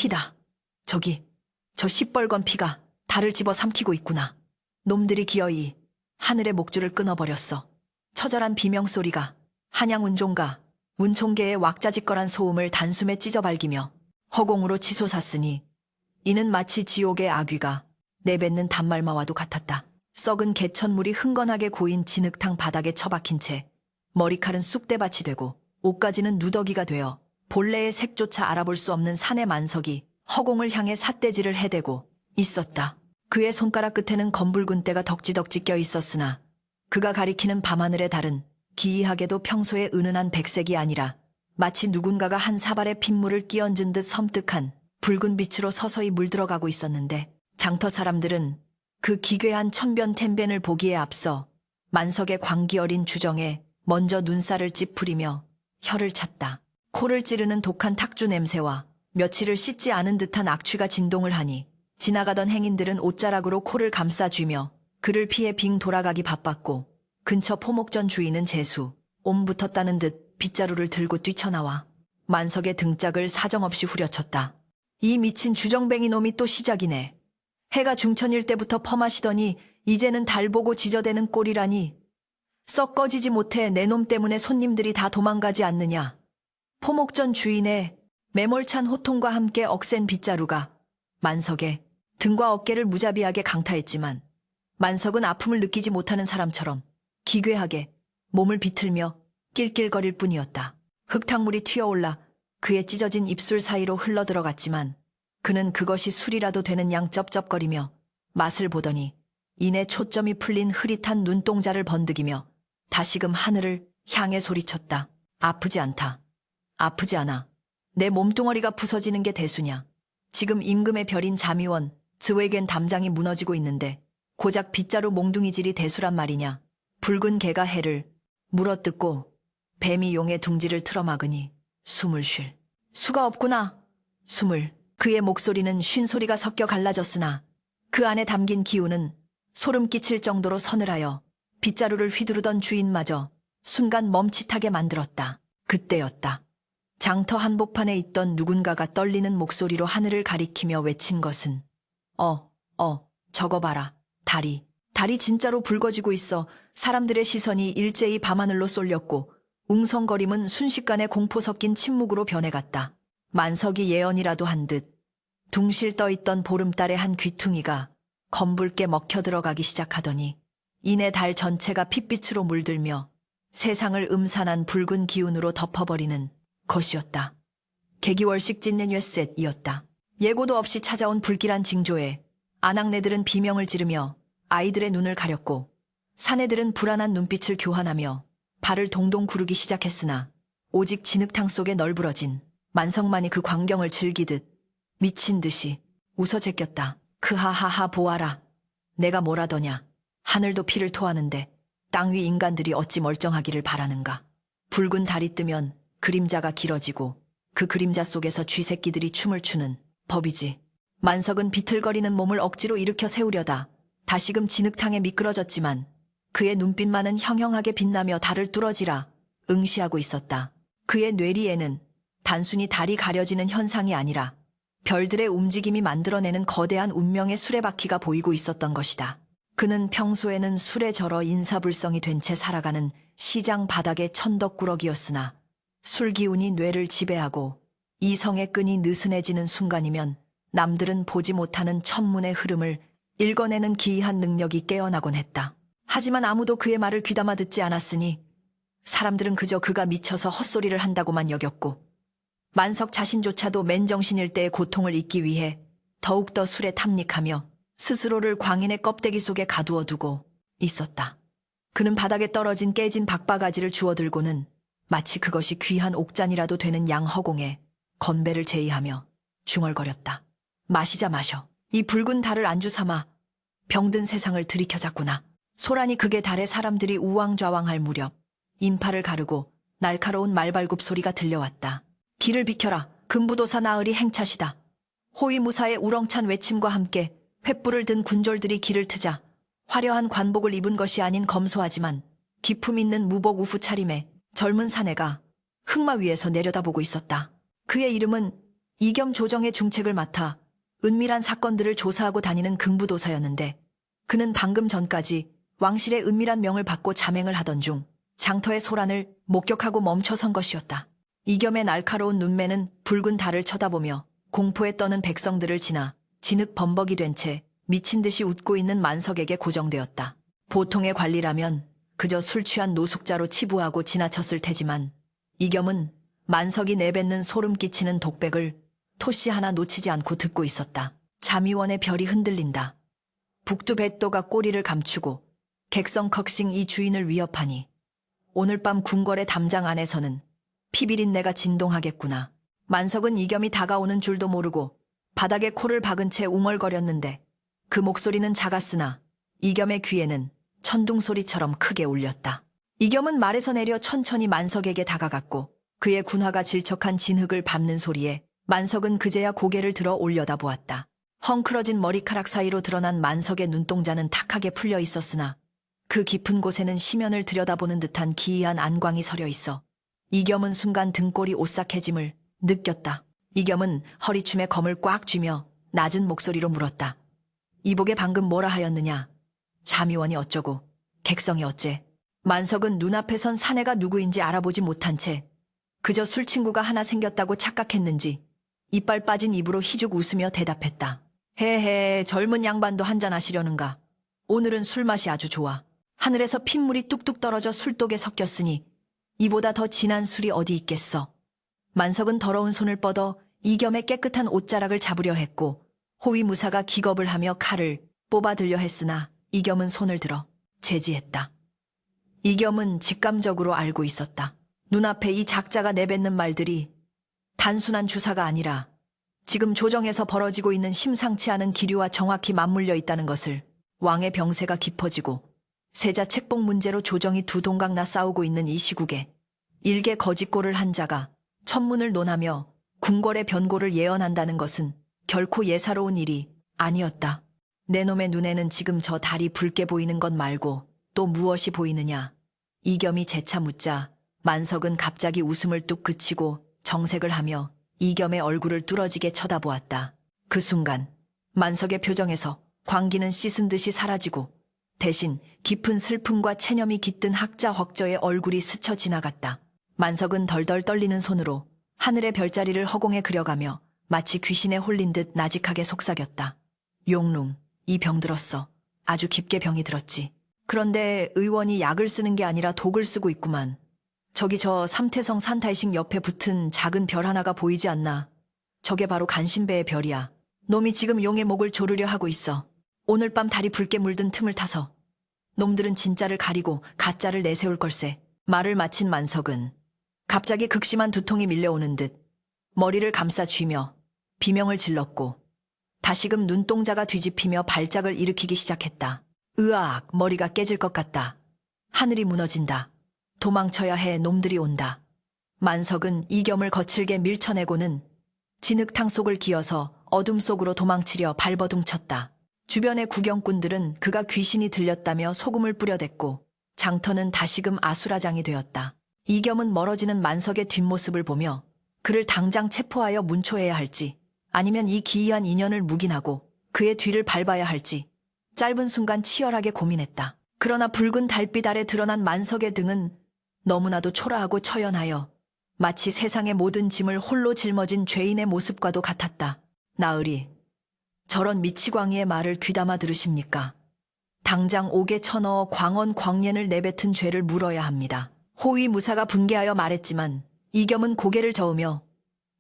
피다. 저기, 저 시뻘건 피가 달을 집어 삼키고 있구나. 놈들이 기어이 하늘의 목줄을 끊어버렸어. 처절한 비명소리가 한양 운종가, 운총계의 왁자지껄한 소음을 단숨에 찢어발기며 허공으로 치솟았으니 이는 마치 지옥의 악귀가 내뱉는 단말마와도 같았다. 썩은 개천물이 흥건하게 고인 진흙탕 바닥에 처박힌 채 머리칼은 쑥대밭이 되고 옷가지는 누더기가 되어 본래의 색조차 알아볼 수 없는 산의 만석이 허공을 향해 삿대질을 해대고 있었다. 그의 손가락 끝에는 검붉은 때가 덕지덕지 껴 있었으나 그가 가리키는 밤하늘의 달은 기이하게도 평소의 은은한 백색이 아니라 마치 누군가가 한 사발의 핏물을 끼얹은 듯 섬뜩한 붉은 빛으로 서서히 물들어가고 있었는데 장터 사람들은 그 기괴한 천변텐변을 보기에 앞서 만석의 광기 어린 주정에 먼저 눈살을 찌푸리며 혀를 찼다. 코를 찌르는 독한 탁주 냄새와 며칠을 씻지 않은 듯한 악취가 진동을 하니 지나가던 행인들은 옷자락으로 코를 감싸쥐며 그를 피해 빙 돌아가기 바빴고 근처 포목전 주인은 재수, 옴 붙었다는 듯 빗자루를 들고 뛰쳐나와 만석의 등짝을 사정없이 후려쳤다. 이 미친 주정뱅이 놈이 또 시작이네. 해가 중천일 때부터 펌하시더니 이제는 달 보고 지저대는 꼴이라니. 썩 꺼지지 못해 내 놈 때문에 손님들이 다 도망가지 않느냐. 포목전 주인의 매몰찬 호통과 함께 억센 빗자루가 만석의 등과 어깨를 무자비하게 강타했지만 만석은 아픔을 느끼지 못하는 사람처럼 기괴하게 몸을 비틀며 낄낄거릴 뿐이었다. 흙탕물이 튀어올라 그의 찢어진 입술 사이로 흘러들어갔지만 그는 그것이 술이라도 되는 양 쩝쩝거리며 맛을 보더니 이내 초점이 풀린 흐릿한 눈동자를 번득이며 다시금 하늘을 향해 소리쳤다. 아프지 않다. 아프지 않아. 내 몸뚱어리가 부서지는 게 대수냐. 지금 임금의 별인 자미원, 즈웨겐 담장이 무너지고 있는데 고작 빗자루 몽둥이질이 대수란 말이냐. 붉은 개가 해를 물어뜯고 뱀이 용의 둥지를 틀어막으니 숨을 쉴 수가 없구나. 숨을. 그의 목소리는 쉰 소리가 섞여 갈라졌으나 그 안에 담긴 기운은 소름 끼칠 정도로 서늘하여 빗자루를 휘두르던 주인마저 순간 멈칫하게 만들었다. 그때였다. 장터 한복판에 있던 누군가가 떨리는 목소리로 하늘을 가리키며 외친 것은 저거 봐라. 달이 진짜로 붉어지고 있어. 사람들의 시선이 일제히 밤하늘로 쏠렸고 웅성거림은 순식간에 공포 섞인 침묵으로 변해갔다. 만석이 예언이라도 한 듯 둥실 떠있던 보름달의 한 귀퉁이가 검붉게 먹혀들어가기 시작하더니 이내 달 전체가 핏빛으로 물들며 세상을 음산한 붉은 기운으로 덮어버리는 것이었다. 개기월식 찢는 윷셋이었다. 예고도 없이 찾아온 불길한 징조에 아낙네들은 비명을 지르며 아이들의 눈을 가렸고 사내들은 불안한 눈빛을 교환하며 발을 동동 구르기 시작했으나 오직 진흙탕 속에 널브러진 만석만이 그 광경을 즐기듯 미친 듯이 웃어 제꼈다. 크하하하 보아라. 내가 뭐라더냐. 하늘도 피를 토하는데 땅 위 인간들이 어찌 멀쩡하기를 바라는가. 붉은 달이 뜨면 그림자가 길어지고 그 그림자 속에서 쥐새끼들이 춤을 추는 법이지. 만석은 비틀거리는 몸을 억지로 일으켜 세우려다 다시금 진흙탕에 미끄러졌지만 그의 눈빛만은 형형하게 빛나며 달을 뚫어지라 응시하고 있었다. 그의 뇌리에는 단순히 달이 가려지는 현상이 아니라 별들의 움직임이 만들어내는 거대한 운명의 수레바퀴가 보이고 있었던 것이다. 그는 평소에는 술에 절어 인사불성이 된 채 살아가는 시장 바닥의 천덕꾸러기였으나 술기운이 뇌를 지배하고 이성의 끈이 느슨해지는 순간이면 남들은 보지 못하는 천문의 흐름을 읽어내는 기이한 능력이 깨어나곤 했다. 하지만 아무도 그의 말을 귀담아 듣지 않았으니 사람들은 그저 그가 미쳐서 헛소리를 한다고만 여겼고 만석 자신조차도 맨정신일 때의 고통을 잊기 위해 더욱더 술에 탐닉하며 스스로를 광인의 껍데기 속에 가두어 두고 있었다. 그는 바닥에 떨어진 깨진 박바가지를 주워들고는 마치 그것이 귀한 옥잔이라도 되는 양허공에 건배를 제의하며 중얼거렸다. 마시자 마셔. 이 붉은 달을 안주 삼아 병든 세상을 들이켜잡구나. 소란이 극에 달해 사람들이 우왕좌왕할 무렵 인파를 가르고 날카로운 말발굽 소리가 들려왔다. 길을 비켜라. 금부도사 나으리 행차시다. 호위무사의 우렁찬 외침과 함께 횃불을 든 군졸들이 길을 트자 화려한 관복을 입은 것이 아닌 검소하지만 기품 있는 무복 우후 차림에 젊은 사내가 흑마 위에서 내려다보고 있었다. 그의 이름은 이겸 조정의 중책을 맡아 은밀한 사건들을 조사하고 다니는 금부도사였는데 그는 방금 전까지 왕실의 은밀한 명을 받고 자맹을 하던 중 장터의 소란을 목격하고 멈춰선 것이었다. 이겸의 날카로운 눈매는 붉은 달을 쳐다보며 공포에 떠는 백성들을 지나 진흙 범벅이 된 채 미친 듯이 웃고 있는 만석에게 고정되었다. 보통의 관리라면 그저 술 취한 노숙자로 치부하고 지나쳤을 테지만 이겸은 만석이 내뱉는 소름 끼치는 독백을 토씨 하나 놓치지 않고 듣고 있었다. 잠의원의 별이 흔들린다. 북두뱃도가 꼬리를 감추고 객성컥싱 이 주인을 위협하니 오늘 밤 궁궐의 담장 안에서는 피비린내가 진동하겠구나. 만석은 이겸이 다가오는 줄도 모르고 바닥에 코를 박은 채 웅얼거렸는데 그 목소리는 작았으나 이겸의 귀에는 천둥소리처럼 크게 울렸다. 이겸은 말에서 내려 천천히 만석에게 다가갔고 그의 군화가 질척한 진흙을 밟는 소리에 만석은 그제야 고개를 들어 올려다보았다. 헝클어진 머리카락 사이로 드러난 만석의 눈동자는 탁하게 풀려 있었으나 그 깊은 곳에는 심연을 들여다보는 듯한 기이한 안광이 서려 있어 이겸은 순간 등골이 오싹해짐을 느꼈다. 이겸은 허리춤에 검을 꽉 쥐며 낮은 목소리로 물었다. 이복에 방금 뭐라 하였느냐? 잠의원이 어쩌고 객성이 어째? 만석은 눈앞에 선 사내가 누구인지 알아보지 못한 채 그저 술친구가 하나 생겼다고 착각했는지 이빨 빠진 입으로 희죽 웃으며 대답했다. 헤헤, 젊은 양반도 한잔 하시려는가? 오늘은 술맛이 아주 좋아. 하늘에서 핏물이 뚝뚝 떨어져 술독에 섞였으니 이보다 더 진한 술이 어디 있겠어. 만석은 더러운 손을 뻗어 이겸의 깨끗한 옷자락을 잡으려 했고 호위무사가 기겁을 하며 칼을 뽑아들려 했으나 이겸은 손을 들어 제지했다. 이겸은 직감적으로 알고 있었다. 눈앞에 이 작자가 내뱉는 말들이 단순한 주사가 아니라 지금 조정에서 벌어지고 있는 심상치 않은 기류와 정확히 맞물려 있다는 것을. 왕의 병세가 깊어지고 세자 책봉 문제로 조정이 두 동강 나 싸우고 있는 이 시국에 일개 거짓골을 한 자가 천문을 논하며 궁궐의 변고를 예언한다는 것은 결코 예사로운 일이 아니었다. 내 놈의 눈에는 지금 저 달이 붉게 보이는 것 말고 또 무엇이 보이느냐? 이겸이 재차 묻자 만석은 갑자기 웃음을 뚝 그치고 정색을 하며 이겸의 얼굴을 뚫어지게 쳐다보았다. 그 순간 만석의 표정에서 광기는 씻은 듯이 사라지고 대신 깊은 슬픔과 체념이 깃든 학자 헉저의 얼굴이 스쳐 지나갔다. 만석은 덜덜 떨리는 손으로 하늘의 별자리를 허공에 그려가며 마치 귀신에 홀린 듯 나직하게 속삭였다. 용룽, 이 병 들었어. 아주 깊게 병이 들었지. 그런데 의원이 약을 쓰는 게 아니라 독을 쓰고 있구만. 저기 저 삼태성 산탈식 옆에 붙은 작은 별 하나가 보이지 않나? 저게 바로 간신배의 별이야. 놈이 지금 용의 목을 조르려 하고 있어. 오늘 밤 달이 붉게 물든 틈을 타서. 놈들은 진짜를 가리고 가짜를 내세울 걸세. 말을 마친 만석은 갑자기 극심한 두통이 밀려오는 듯 머리를 감싸 쥐며 비명을 질렀고 다시금 눈동자가 뒤집히며 발작을 일으키기 시작했다. 으악, 머리가 깨질 것 같다. 하늘이 무너진다. 도망쳐야 해, 놈들이 온다. 만석은 이겸을 거칠게 밀쳐내고는 진흙탕 속을 기어서 어둠 속으로 도망치려 발버둥쳤다. 주변의 구경꾼들은 그가 귀신이 들렸다며 소금을 뿌려댔고 장터는 다시금 아수라장이 되었다. 이겸은 멀어지는 만석의 뒷모습을 보며 그를 당장 체포하여 문초해야 할지 아니면 이 기이한 인연을 묵인하고 그의 뒤를 밟아야 할지 짧은 순간 치열하게 고민했다. 그러나 붉은 달빛 아래 드러난 만석의 등은 너무나도 초라하고 처연하여 마치 세상의 모든 짐을 홀로 짊어진 죄인의 모습과도 같았다. 나으리, 저런 미치광이의 말을 귀담아 들으십니까? 당장 옥에 쳐넣어 광원 광년을 내뱉은 죄를 물어야 합니다. 호위 무사가 분개하여 말했지만 이겸은 고개를 저으며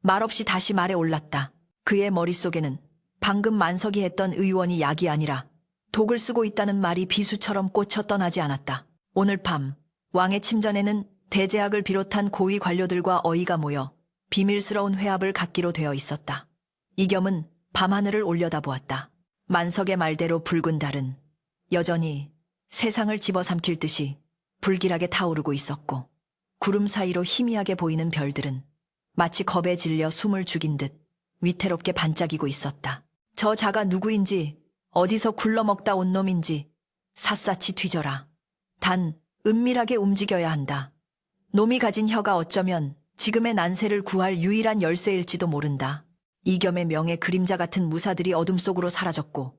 말없이 다시 말에 올랐다. 그의 머릿속에는 방금 만석이 했던 의원이 약이 아니라 독을 쓰고 있다는 말이 비수처럼 꽂혀 떠나지 않았다. 오늘 밤 왕의 침전에는 대제학을 비롯한 고위 관료들과 어이가 모여 비밀스러운 회합을 갖기로 되어 있었다. 이겸은 밤하늘을 올려다보았다. 만석의 말대로 붉은 달은 여전히 세상을 집어삼킬 듯이 불길하게 타오르고 있었고 구름 사이로 희미하게 보이는 별들은 마치 겁에 질려 숨을 죽인 듯 위태롭게 반짝이고 있었다. 저 자가 누구인지 어디서 굴러먹다 온 놈인지 샅샅이 뒤져라. 단 은밀하게 움직여야 한다. 놈이 가진 혀가 어쩌면 지금의 난세를 구할 유일한 열쇠일지도 모른다. 이겸의 명예 그림자 같은 무사들이 어둠 속으로 사라졌고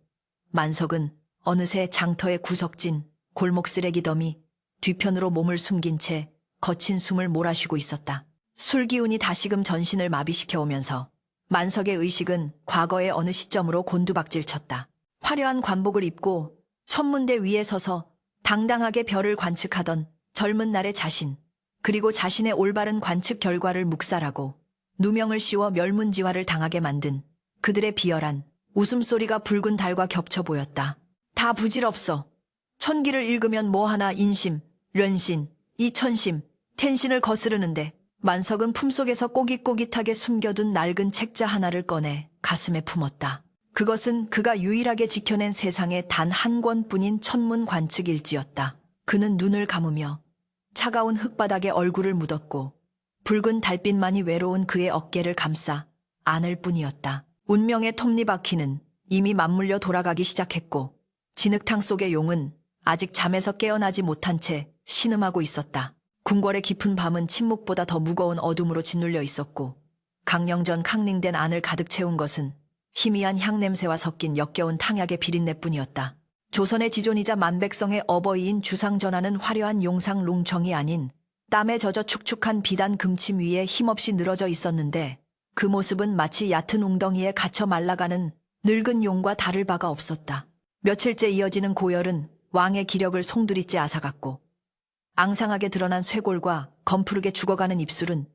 만석은 어느새 장터의 구석진 골목 쓰레기 더미 뒤편으로 몸을 숨긴 채 거친 숨을 몰아쉬고 있었다. 술 기운이 다시금 전신을 마비시켜 오면서 만석의 의식은 과거의 어느 시점으로 곤두박질 쳤다. 화려한 관복을 입고 천문대 위에 서서 당당하게 별을 관측하던 젊은 날의 자신, 그리고 자신의 올바른 관측 결과를 묵살하고 누명을 씌워 멸문지화를 당하게 만든 그들의 비열한 웃음소리가 붉은 달과 겹쳐 보였다. 다 부질없어. 천기를 읽으면 뭐하나 인심, 련신, 이천심, 텐신을 거스르는데 만석은 품속에서 꼬깃꼬깃하게 숨겨둔 낡은 책자 하나를 꺼내 가슴에 품었다. 그것은 그가 유일하게 지켜낸 세상에 단 한 권뿐인 천문 관측 일지였다. 그는 눈을 감으며 차가운 흙바닥에 얼굴을 묻었고 붉은 달빛만이 외로운 그의 어깨를 감싸 안을 뿐이었다. 운명의 톱니바퀴는 이미 맞물려 돌아가기 시작했고 진흙탕 속의 용은 아직 잠에서 깨어나지 못한 채 신음하고 있었다. 궁궐의 깊은 밤은 침묵보다 더 무거운 어둠으로 짓눌려 있었고 강령전 캉링된 안을 가득 채운 것은 희미한 향냄새와 섞인 역겨운 탕약의 비린내뿐이었다. 조선의 지존이자 만백성의 어버이인 주상전하는 화려한 용상 롱청이 아닌 땀에 젖어 축축한 비단 금침 위에 힘없이 늘어져 있었는데 그 모습은 마치 얕은 웅덩이에 갇혀 말라가는 늙은 용과 다를 바가 없었다. 며칠째 이어지는 고열은 왕의 기력을 송두리째 앗아갔고 앙상하게 드러난 쇄골과 검푸르게 죽어가는 입술은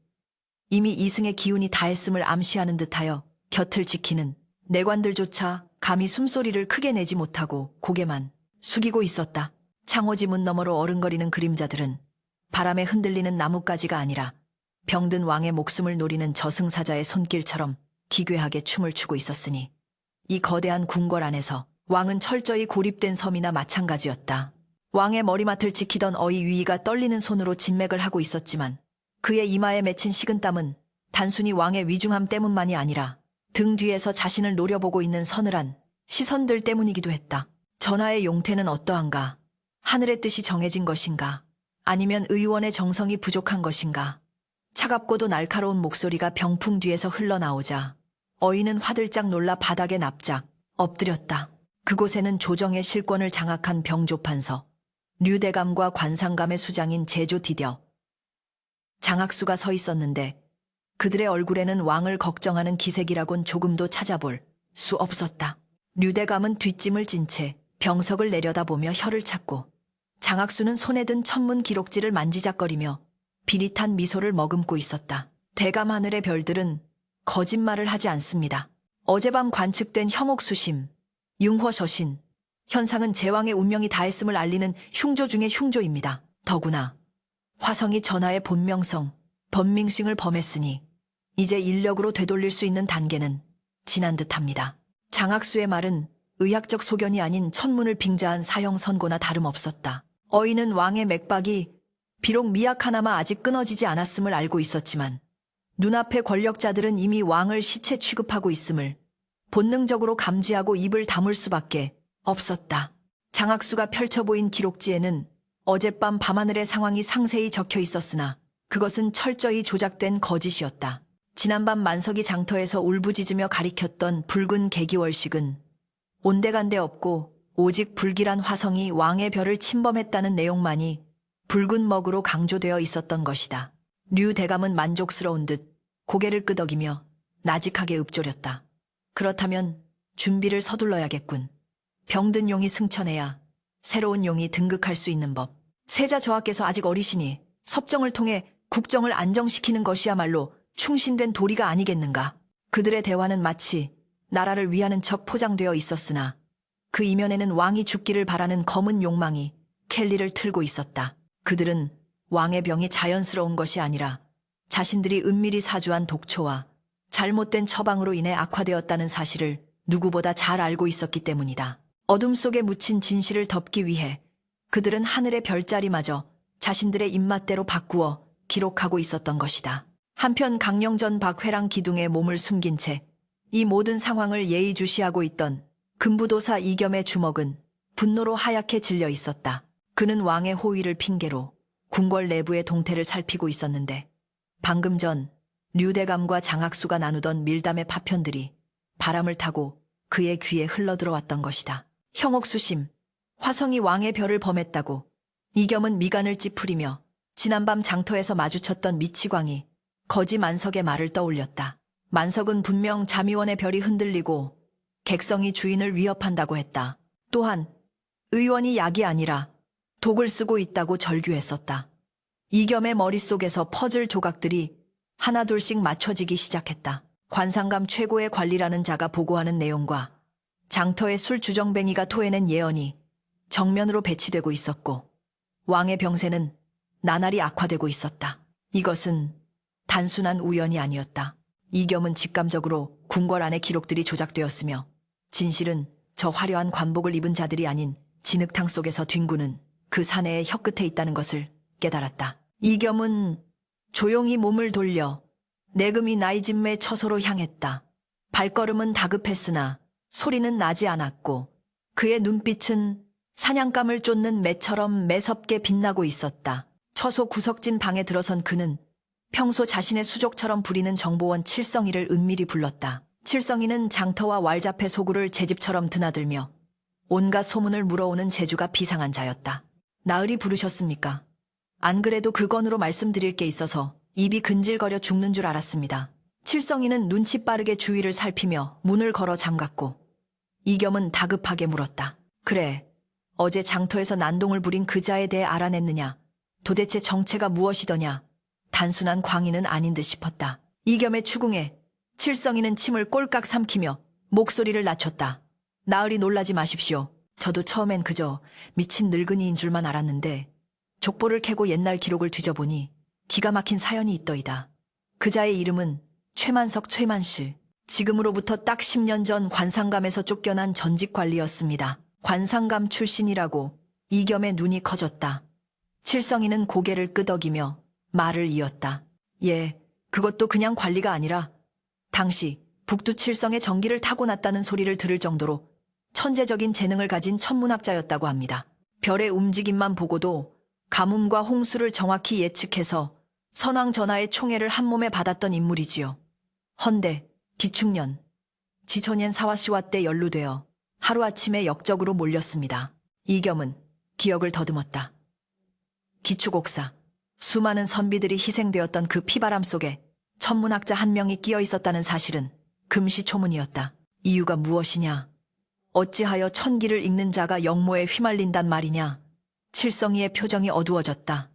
이미 이승의 기운이 다했음을 암시하는 듯하여 곁을 지키는 내관들조차 감히 숨소리를 크게 내지 못하고 고개만 숙이고 있었다. 창호지 문 너머로 어른거리는 그림자들은 바람에 흔들리는 나뭇가지가 아니라 병든 왕의 목숨을 노리는 저승사자의 손길처럼 기괴하게 춤을 추고 있었으니 이 거대한 궁궐 안에서 왕은 철저히 고립된 섬이나 마찬가지였다. 왕의 머리맡을 지키던 어이 위이가 떨리는 손으로 진맥을 하고 있었지만 그의 이마에 맺힌 식은땀은 단순히 왕의 위중함 때문만이 아니라 등 뒤에서 자신을 노려보고 있는 서늘한 시선들 때문이기도 했다. 전하의 용태는 어떠한가? 하늘의 뜻이 정해진 것인가? 아니면 의원의 정성이 부족한 것인가? 차갑고도 날카로운 목소리가 병풍 뒤에서 흘러나오자 어이는 화들짝 놀라 바닥에 납작 엎드렸다. 그곳에는 조정의 실권을 장악한 병조판서, 류대감과 관상감의 수장인 제조 디뎌, 장학수가 서 있었는데 그들의 얼굴에는 왕을 걱정하는 기색이라곤 조금도 찾아볼 수 없었다. 류대감은 뒷짐을 진 채 병석을 내려다보며 혀를 찾고 장학수는 손에 든 천문 기록지를 만지작거리며 비릿한 미소를 머금고 있었다. 대감 하늘의 별들은 거짓말을 하지 않습니다. 어젯밤 관측된 혐옥수심, 융허셔신, 현상은 제왕의 운명이 다했음을 알리는 흉조 중의 흉조입니다. 더구나 화성이 전하의 본명성, 번밍싱을 범했으니 이제 인력으로 되돌릴 수 있는 단계는 지난 듯합니다. 장학수의 말은 의학적 소견이 아닌 천문을 빙자한 사형 선고나 다름없었다. 어이는 왕의 맥박이 비록 미약하나마 아직 끊어지지 않았음을 알고 있었지만 눈앞의 권력자들은 이미 왕을 시체 취급하고 있음을 본능적으로 감지하고 입을 다물 수밖에 없었다. 장학수가 펼쳐 보인 기록지에는 어젯밤 밤하늘의 상황이 상세히 적혀 있었으나 그것은 철저히 조작된 거짓이었다. 지난밤 만석이 장터에서 울부짖으며 가리켰던 붉은 개기월식은 온데간데 없고 오직 불길한 화성이 왕의 별을 침범했다는 내용만이 붉은 먹으로 강조되어 있었던 것이다. 류 대감은 만족스러운 듯 고개를 끄덕이며 나직하게 읊조렸다. 그렇다면 준비를 서둘러야겠군. 병든 용이 승천해야 새로운 용이 등극할 수 있는 법. 세자 저하께서 아직 어리시니 섭정을 통해 국정을 안정시키는 것이야말로 충신된 도리가 아니겠는가. 그들의 대화는 마치 나라를 위하는 척 포장되어 있었으나 그 이면에는 왕이 죽기를 바라는 검은 욕망이 켈리를 틀고 있었다. 그들은 왕의 병이 자연스러운 것이 아니라 자신들이 은밀히 사주한 독초와 잘못된 처방으로 인해 악화되었다는 사실을 누구보다 잘 알고 있었기 때문이다. 어둠 속에 묻힌 진실을 덮기 위해 그들은 하늘의 별자리마저 자신들의 입맛대로 바꾸어 기록하고 있었던 것이다. 한편 강령전 박회랑 기둥에 몸을 숨긴 채 이 모든 상황을 예의주시하고 있던 금부도사 이겸의 주먹은 분노로 하얗게 질려 있었다. 그는 왕의 호위를 핑계로 궁궐 내부의 동태를 살피고 있었는데 방금 전 류대감과 장학수가 나누던 밀담의 파편들이 바람을 타고 그의 귀에 흘러들어왔던 것이다. 형옥수심, 화성이 왕의 별을 범했다고 이겸은 미간을 찌푸리며 지난밤 장터에서 마주쳤던 미치광이 거지 만석의 말을 떠올렸다. 만석은 분명 자미원의 별이 흔들리고 객성이 주인을 위협한다고 했다. 또한 의원이 약이 아니라 독을 쓰고 있다고 절규했었다. 이겸의 머릿속에서 퍼즐 조각들이 하나둘씩 맞춰지기 시작했다. 관상감 최고의 관리라는 자가 보고하는 내용과 장터의 술 주정뱅이가 토해낸 예언이 정면으로 배치되고 있었고 왕의 병세는 나날이 악화되고 있었다. 이것은 단순한 우연이 아니었다. 이겸은 직감적으로 궁궐 안의 기록들이 조작되었으며 진실은 저 화려한 관복을 입은 자들이 아닌 진흙탕 속에서 뒹구는 그 사내의 혀끝에 있다는 것을 깨달았다. 이겸은 조용히 몸을 돌려 내금이 나이진매 처소로 향했다. 발걸음은 다급했으나 소리는 나지 않았고 그의 눈빛은 사냥감을 쫓는 매처럼 매섭게 빛나고 있었다. 처소 구석진 방에 들어선 그는 평소 자신의 수족처럼 부리는 정보원 칠성이를 은밀히 불렀다. 칠성이는 장터와 왈자패 소굴을 제 집처럼 드나들며 온갖 소문을 물어오는 재주가 비상한 자였다. 나으리 부르셨습니까? 안 그래도 그 건으로 말씀드릴 게 있어서 입이 근질거려 죽는 줄 알았습니다. 칠성이는 눈치 빠르게 주위를 살피며 문을 걸어 잠갔고 이겸은 다급하게 물었다. 그래, 어제 장터에서 난동을 부린 그자에 대해 알아냈느냐? 도대체 정체가 무엇이더냐? 단순한 광인은 아닌 듯 싶었다. 이겸의 추궁에 칠성이는 침을 꼴깍 삼키며 목소리를 낮췄다. 나으리 놀라지 마십시오. 저도 처음엔 그저 미친 늙은이인 줄만 알았는데 족보를 캐고 옛날 기록을 뒤져보니 기가 막힌 사연이 있더이다. 그자의 이름은 최만석 최만실. 지금으로부터 딱 10년 전 관상감에서 쫓겨난 전직 관리였습니다. 관상감 출신이라고 이겸의 눈이 커졌다. 칠성이는 고개를 끄덕이며 말을 이었다. 예, 그것도 그냥 관리가 아니라 당시 북두 칠성의 전기를 타고났다는 소리를 들을 정도로 천재적인 재능을 가진 천문학자였다고 합니다. 별의 움직임만 보고도 가뭄과 홍수를 정확히 예측해서 선왕 전하의 총애를 한몸에 받았던 인물이지요. 헌데 기축년, 지천년 사화시화 때 연루되어 하루아침에 역적으로 몰렸습니다. 이겸은 기억을 더듬었다. 기축옥사, 수많은 선비들이 희생되었던 그 피바람 속에 천문학자 한 명이 끼어 있었다는 사실은 금시초문이었다. 이유가 무엇이냐? 어찌하여 천기를 읽는 자가 역모에 휘말린단 말이냐? 칠성이의 표정이 어두워졌다.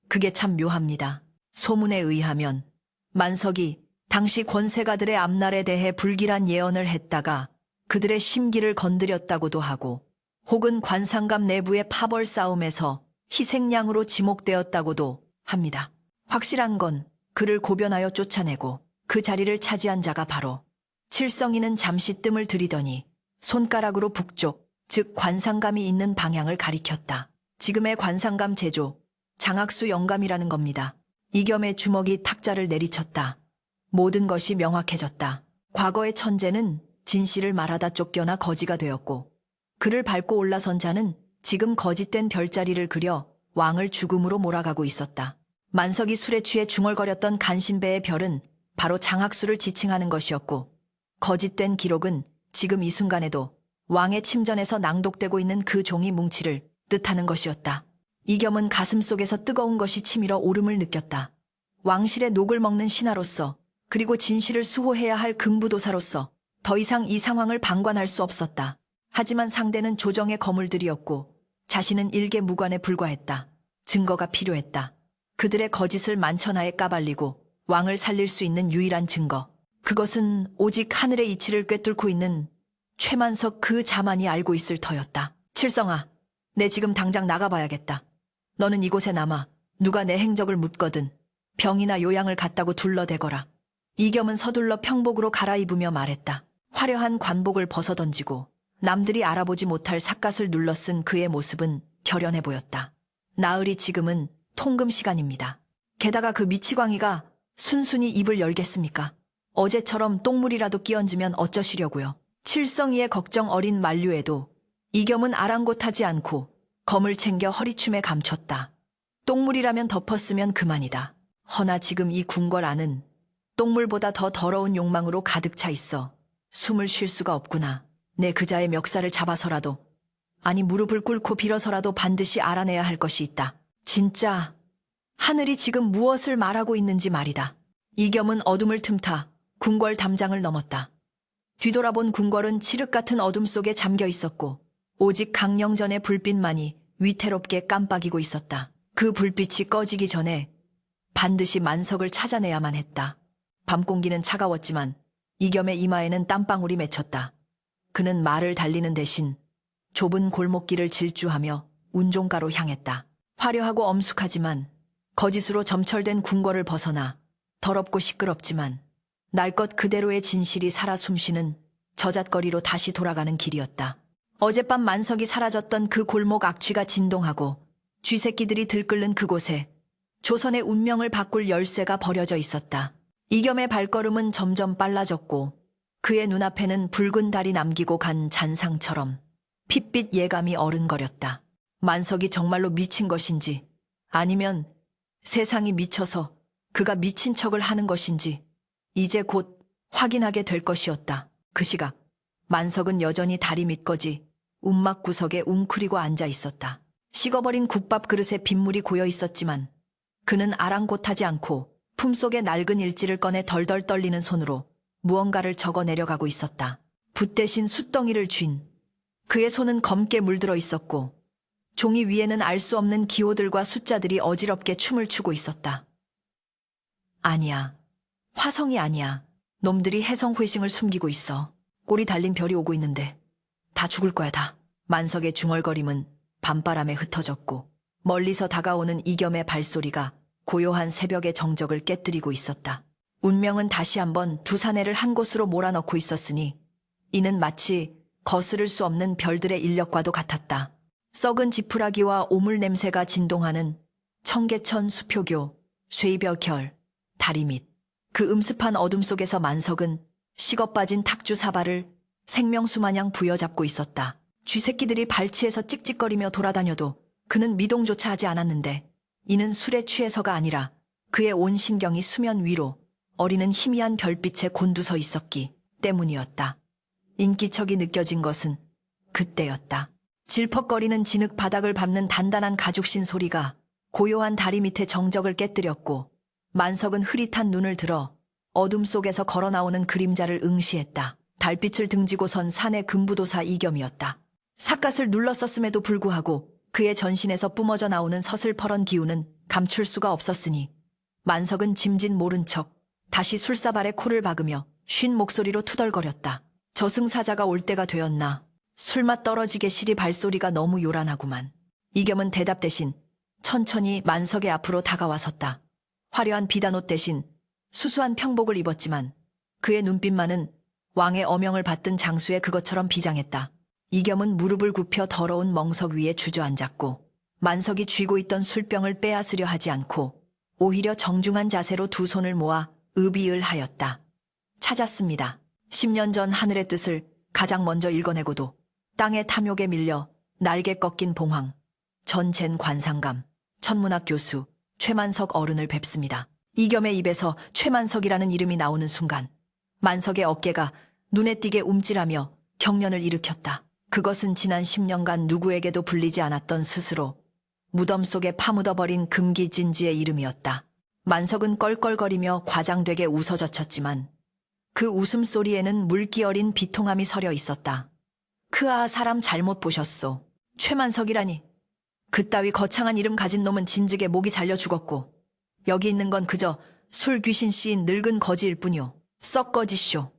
그게 참 묘합니다. 소문에 의하면 만석이 당시 권세가들의 앞날에 대해 불길한 예언을 했다가 그들의 심기를 건드렸다고도 하고 혹은 관상감 내부의 파벌 싸움에서 희생양으로 지목되었다고도 합니다. 확실한 건 그를 고변하여 쫓아내고 그 자리를 차지한 자가 바로 칠성이는 잠시 뜸을 들이더니 손가락으로 북쪽, 즉 관상감이 있는 방향을 가리켰다. 지금의 관상감 제조, 장학수 영감이라는 겁니다. 이겸의 주먹이 탁자를 내리쳤다. 모든 것이 명확해졌다. 과거의 천재는 진실을 말하다 쫓겨나 거지가 되었고 그를 밟고 올라선 자는 지금 거짓된 별자리를 그려 왕을 죽음으로 몰아가고 있었다. 만석이 술에 취해 중얼거렸던 간신배의 별은 바로 장학수를 지칭하는 것이었고 거짓된 기록은 지금 이 순간에도 왕의 침전에서 낭독되고 있는 그 종이 뭉치를 뜻하는 것이었다. 이겸은 가슴속에서 뜨거운 것이 치밀어 오름을 느꼈다. 왕실의 녹을 먹는 신하로서 그리고 진실을 수호해야 할 금부도사로서 더 이상 이 상황을 방관할 수 없었다. 하지만 상대는 조정의 거물들이었고 자신은 일개 무관에 불과했다. 증거가 필요했다. 그들의 거짓을 만천하에 까발리고 왕을 살릴 수 있는 유일한 증거. 그것은 오직 하늘의 이치를 꿰뚫고 있는 최만석 그 자만이 알고 있을 터였다. 칠성아, 내 지금 당장 나가봐야겠다. 너는 이곳에 남아 누가 내 행적을 묻거든 병이나 요양을 갖다고 둘러대거라. 이겸은 서둘러 평복으로 갈아입으며 말했다. 화려한 관복을 벗어던지고 남들이 알아보지 못할 삿갓을 눌러쓴 그의 모습은 결연해 보였다. 나으리 지금은 통금 시간입니다. 게다가 그 미치광이가 순순히 입을 열겠습니까? 어제처럼 똥물이라도 끼얹으면 어쩌시려고요. 칠성이의 걱정 어린 만류에도 이겸은 아랑곳하지 않고 검을 챙겨 허리춤에 감췄다. 똥물이라면 덮었으면 그만이다. 허나 지금 이 궁궐 안은 똥물보다 더 더러운 욕망으로 가득 차 있어 숨을 쉴 수가 없구나. 내 그자의 멱살을 잡아서라도, 아니 무릎을 꿇고 빌어서라도 반드시 알아내야 할 것이 있다. 진짜 하늘이 지금 무엇을 말하고 있는지 말이다. 이겸은 어둠을 틈타 궁궐 담장을 넘었다. 뒤돌아본 궁궐은 칠흑 같은 어둠 속에 잠겨 있었고 오직 강령전의 불빛만이 위태롭게 깜빡이고 있었다. 그 불빛이 꺼지기 전에 반드시 만석을 찾아내야만 했다. 밤 공기는 차가웠지만 이겸의 이마에는 땀방울이 맺혔다. 그는 말을 달리는 대신 좁은 골목길을 질주하며 운종가로 향했다. 화려하고 엄숙하지만 거짓으로 점철된 궁궐을 벗어나 더럽고 시끄럽지만 날 것 그대로의 진실이 살아 숨쉬는 저잣거리로 다시 돌아가는 길이었다. 어젯밤 만석이 사라졌던 그 골목 악취가 진동하고 쥐새끼들이 들끓는 그곳에 조선의 운명을 바꿀 열쇠가 버려져 있었다. 이겸의 발걸음은 점점 빨라졌고 그의 눈앞에는 붉은 달이 남기고 간 잔상처럼 핏빛 예감이 어른거렸다. 만석이 정말로 미친 것인지 아니면 세상이 미쳐서 그가 미친 척을 하는 것인지 이제 곧 확인하게 될 것이었다. 그 시각 만석은 여전히 다리 밑거지 움막 구석에 웅크리고 앉아 있었다. 식어버린 국밥 그릇에 빗물이 고여 있었지만 그는 아랑곳하지 않고 품속의 낡은 일지를 꺼내 덜덜 떨리는 손으로 무언가를 적어 내려가고 있었다. 붓 대신 숫덩이를 쥔 그의 손은 검게 물들어 있었고 종이 위에는 알 수 없는 기호들과 숫자들이 어지럽게 춤을 추고 있었다. 아니야. 화성이 아니야. 놈들이 해성 회싱을 숨기고 있어. 꼬리 달린 별이 오고 있는데 다 죽을 거야 다. 만석의 중얼거림은 밤바람에 흩어졌고 멀리서 다가오는 이겸의 발소리가 고요한 새벽의 정적을 깨뜨리고 있었다. 운명은 다시 한번 두 사내를 한 곳으로 몰아넣고 있었으니 이는 마치 거스를 수 없는 별들의 인력과도 같았다. 썩은 지푸라기와 오물 냄새가 진동하는 청계천 수표교, 쇠이별결, 다리 밑. 그 음습한 어둠 속에서 만석은 식어 빠진 탁주 사발을 생명수 마냥 부여잡고 있었다. 쥐새끼들이 발치에서 찍찍거리며 돌아다녀도 그는 미동조차 하지 않았는데 이는 술에 취해서가 아니라 그의 온 신경이 수면 위로 어리는 희미한 별빛에 곤두서 있었기 때문이었다. 인기척이 느껴진 것은 그때였다. 질퍽거리는 진흙 바닥을 밟는 단단한 가죽신 소리가 고요한 다리 밑의 정적을 깨뜨렸고 만석은 흐릿한 눈을 들어 어둠 속에서 걸어나오는 그림자를 응시했다. 달빛을 등지고 선 산의 금부도사 이겸이었다. 삿갓을 눌렀었음에도 불구하고 그의 전신에서 뿜어져 나오는 서슬퍼런 기운은 감출 수가 없었으니 만석은 짐짓 모른 척 다시 술사발에 코를 박으며 쉰 목소리로 투덜거렸다. 저승사자가 올 때가 되었나. 술맛 떨어지게 시리 발소리가 너무 요란하구만. 이겸은 대답 대신 천천히 만석의 앞으로 다가와 섰다. 화려한 비단옷 대신 수수한 평복을 입었지만 그의 눈빛만은 왕의 어명을 받든 장수의 그것처럼 비장했다. 이겸은 무릎을 굽혀 더러운 멍석 위에 주저앉았고 만석이 쥐고 있던 술병을 빼앗으려 하지 않고 오히려 정중한 자세로 두 손을 모아 의비을하였다. 찾았습니다. 10년 전 하늘의 뜻을 가장 먼저 읽어내고도 땅의 탐욕에 밀려 날개 꺾인 봉황, 전젠 관상감, 천문학 교수 최만석 어른을 뵙습니다. 이겸의 입에서 최만석이라는 이름이 나오는 순간 만석의 어깨가 눈에 띄게 움찔하며 경련을 일으켰다. 그것은 지난 10년간 누구에게도 불리지 않았던 스스로 무덤 속에 파묻어버린 금기진지의 이름이었다. 만석은 껄껄거리며 과장되게 웃어젖혔지만 그 웃음소리에는 물기 어린 비통함이 서려 있었다. 그아 사람 잘못 보셨소. 최만석이라니. 그따위 거창한 이름 가진 놈은 진즉에 목이 잘려 죽었고 여기 있는 건 그저 술 귀신 씨인 늙은 거지일 뿐이오. 썩 거지쇼.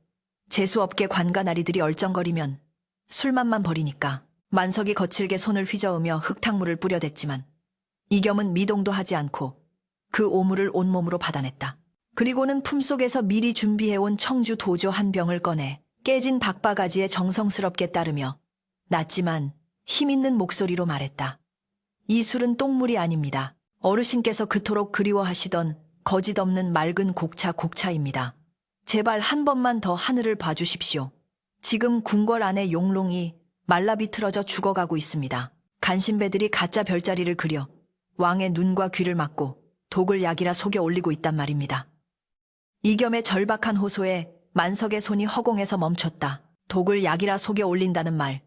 재수없게 관가나리들이 얼쩡거리면 술맛만 버리니까. 만석이 거칠게 손을 휘저으며 흙탕물을 뿌려댔지만 이겸은 미동도 하지 않고 그 오물을 온몸으로 받아냈다. 그리고는 품속에서 미리 준비해온 청주 도조 한 병을 꺼내 깨진 박바가지에 정성스럽게 따르며 낮지만 힘있는 목소리로 말했다. 이 술은 똥물이 아닙니다. 어르신께서 그토록 그리워하시던 거짓없는 맑은 곡차입니다. 제발 한 번만 더 하늘을 봐주십시오. 지금 궁궐 안에 용롱이 말라 비틀어져 죽어가고 있습니다. 간신배들이 가짜 별자리를 그려 왕의 눈과 귀를 막고 독을 약이라 속에 올리고 있단 말입니다. 이겸의 절박한 호소에 만석의 손이 허공에서 멈췄다. 독을 약이라 속여 올린다는 말.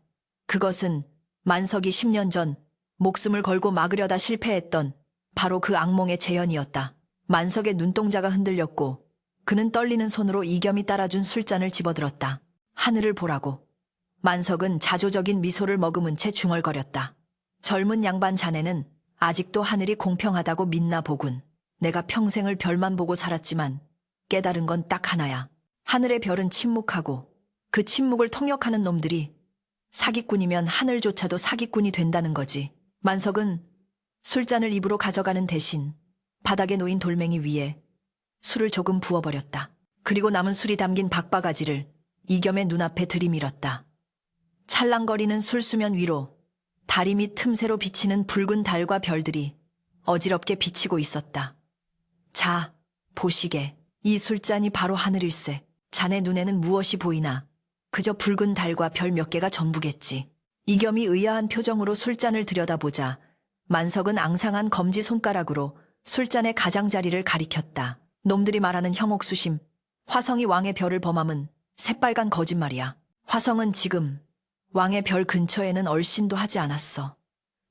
그것은 만석이 10년 전 목숨을 걸고 막으려다 실패했던 바로 그 악몽의 재현이었다. 만석의 눈동자가 흔들렸고 그는 떨리는 손으로 이겸이 따라준 술잔을 집어들었다. 하늘을 보라고. 만석은 자조적인 미소를 머금은 채 중얼거렸다. 젊은 양반 자네는 아직도 하늘이 공평하다고 믿나 보군. 내가 평생을 별만 보고 살았지만 깨달은 건 딱 하나야. 하늘의 별은 침묵하고 그 침묵을 통역하는 놈들이 사기꾼이면 하늘조차도 사기꾼이 된다는 거지. 만석은 술잔을 입으로 가져가는 대신 바닥에 놓인 돌멩이 위에 술을 조금 부어버렸다. 그리고 남은 술이 담긴 박바가지를 이겸의 눈앞에 들이밀었다. 찰랑거리는 술수면 위로 다리 밑 틈새로 비치는 붉은 달과 별들이 어지럽게 비치고 있었다. 자, 보시게. 이 술잔이 바로 하늘일세. 자네 눈에는 무엇이 보이나? 그저 붉은 달과 별 몇 개가 전부겠지. 이겸이 의아한 표정으로 술잔을 들여다보자 만석은 앙상한 검지 손가락으로 술잔의 가장자리를 가리켰다. 놈들이 말하는 형옥수심, 화성이 왕의 별을 범함은 새빨간 거짓말이야. 화성은 지금 왕의 별 근처에는 얼씬도 하지 않았어.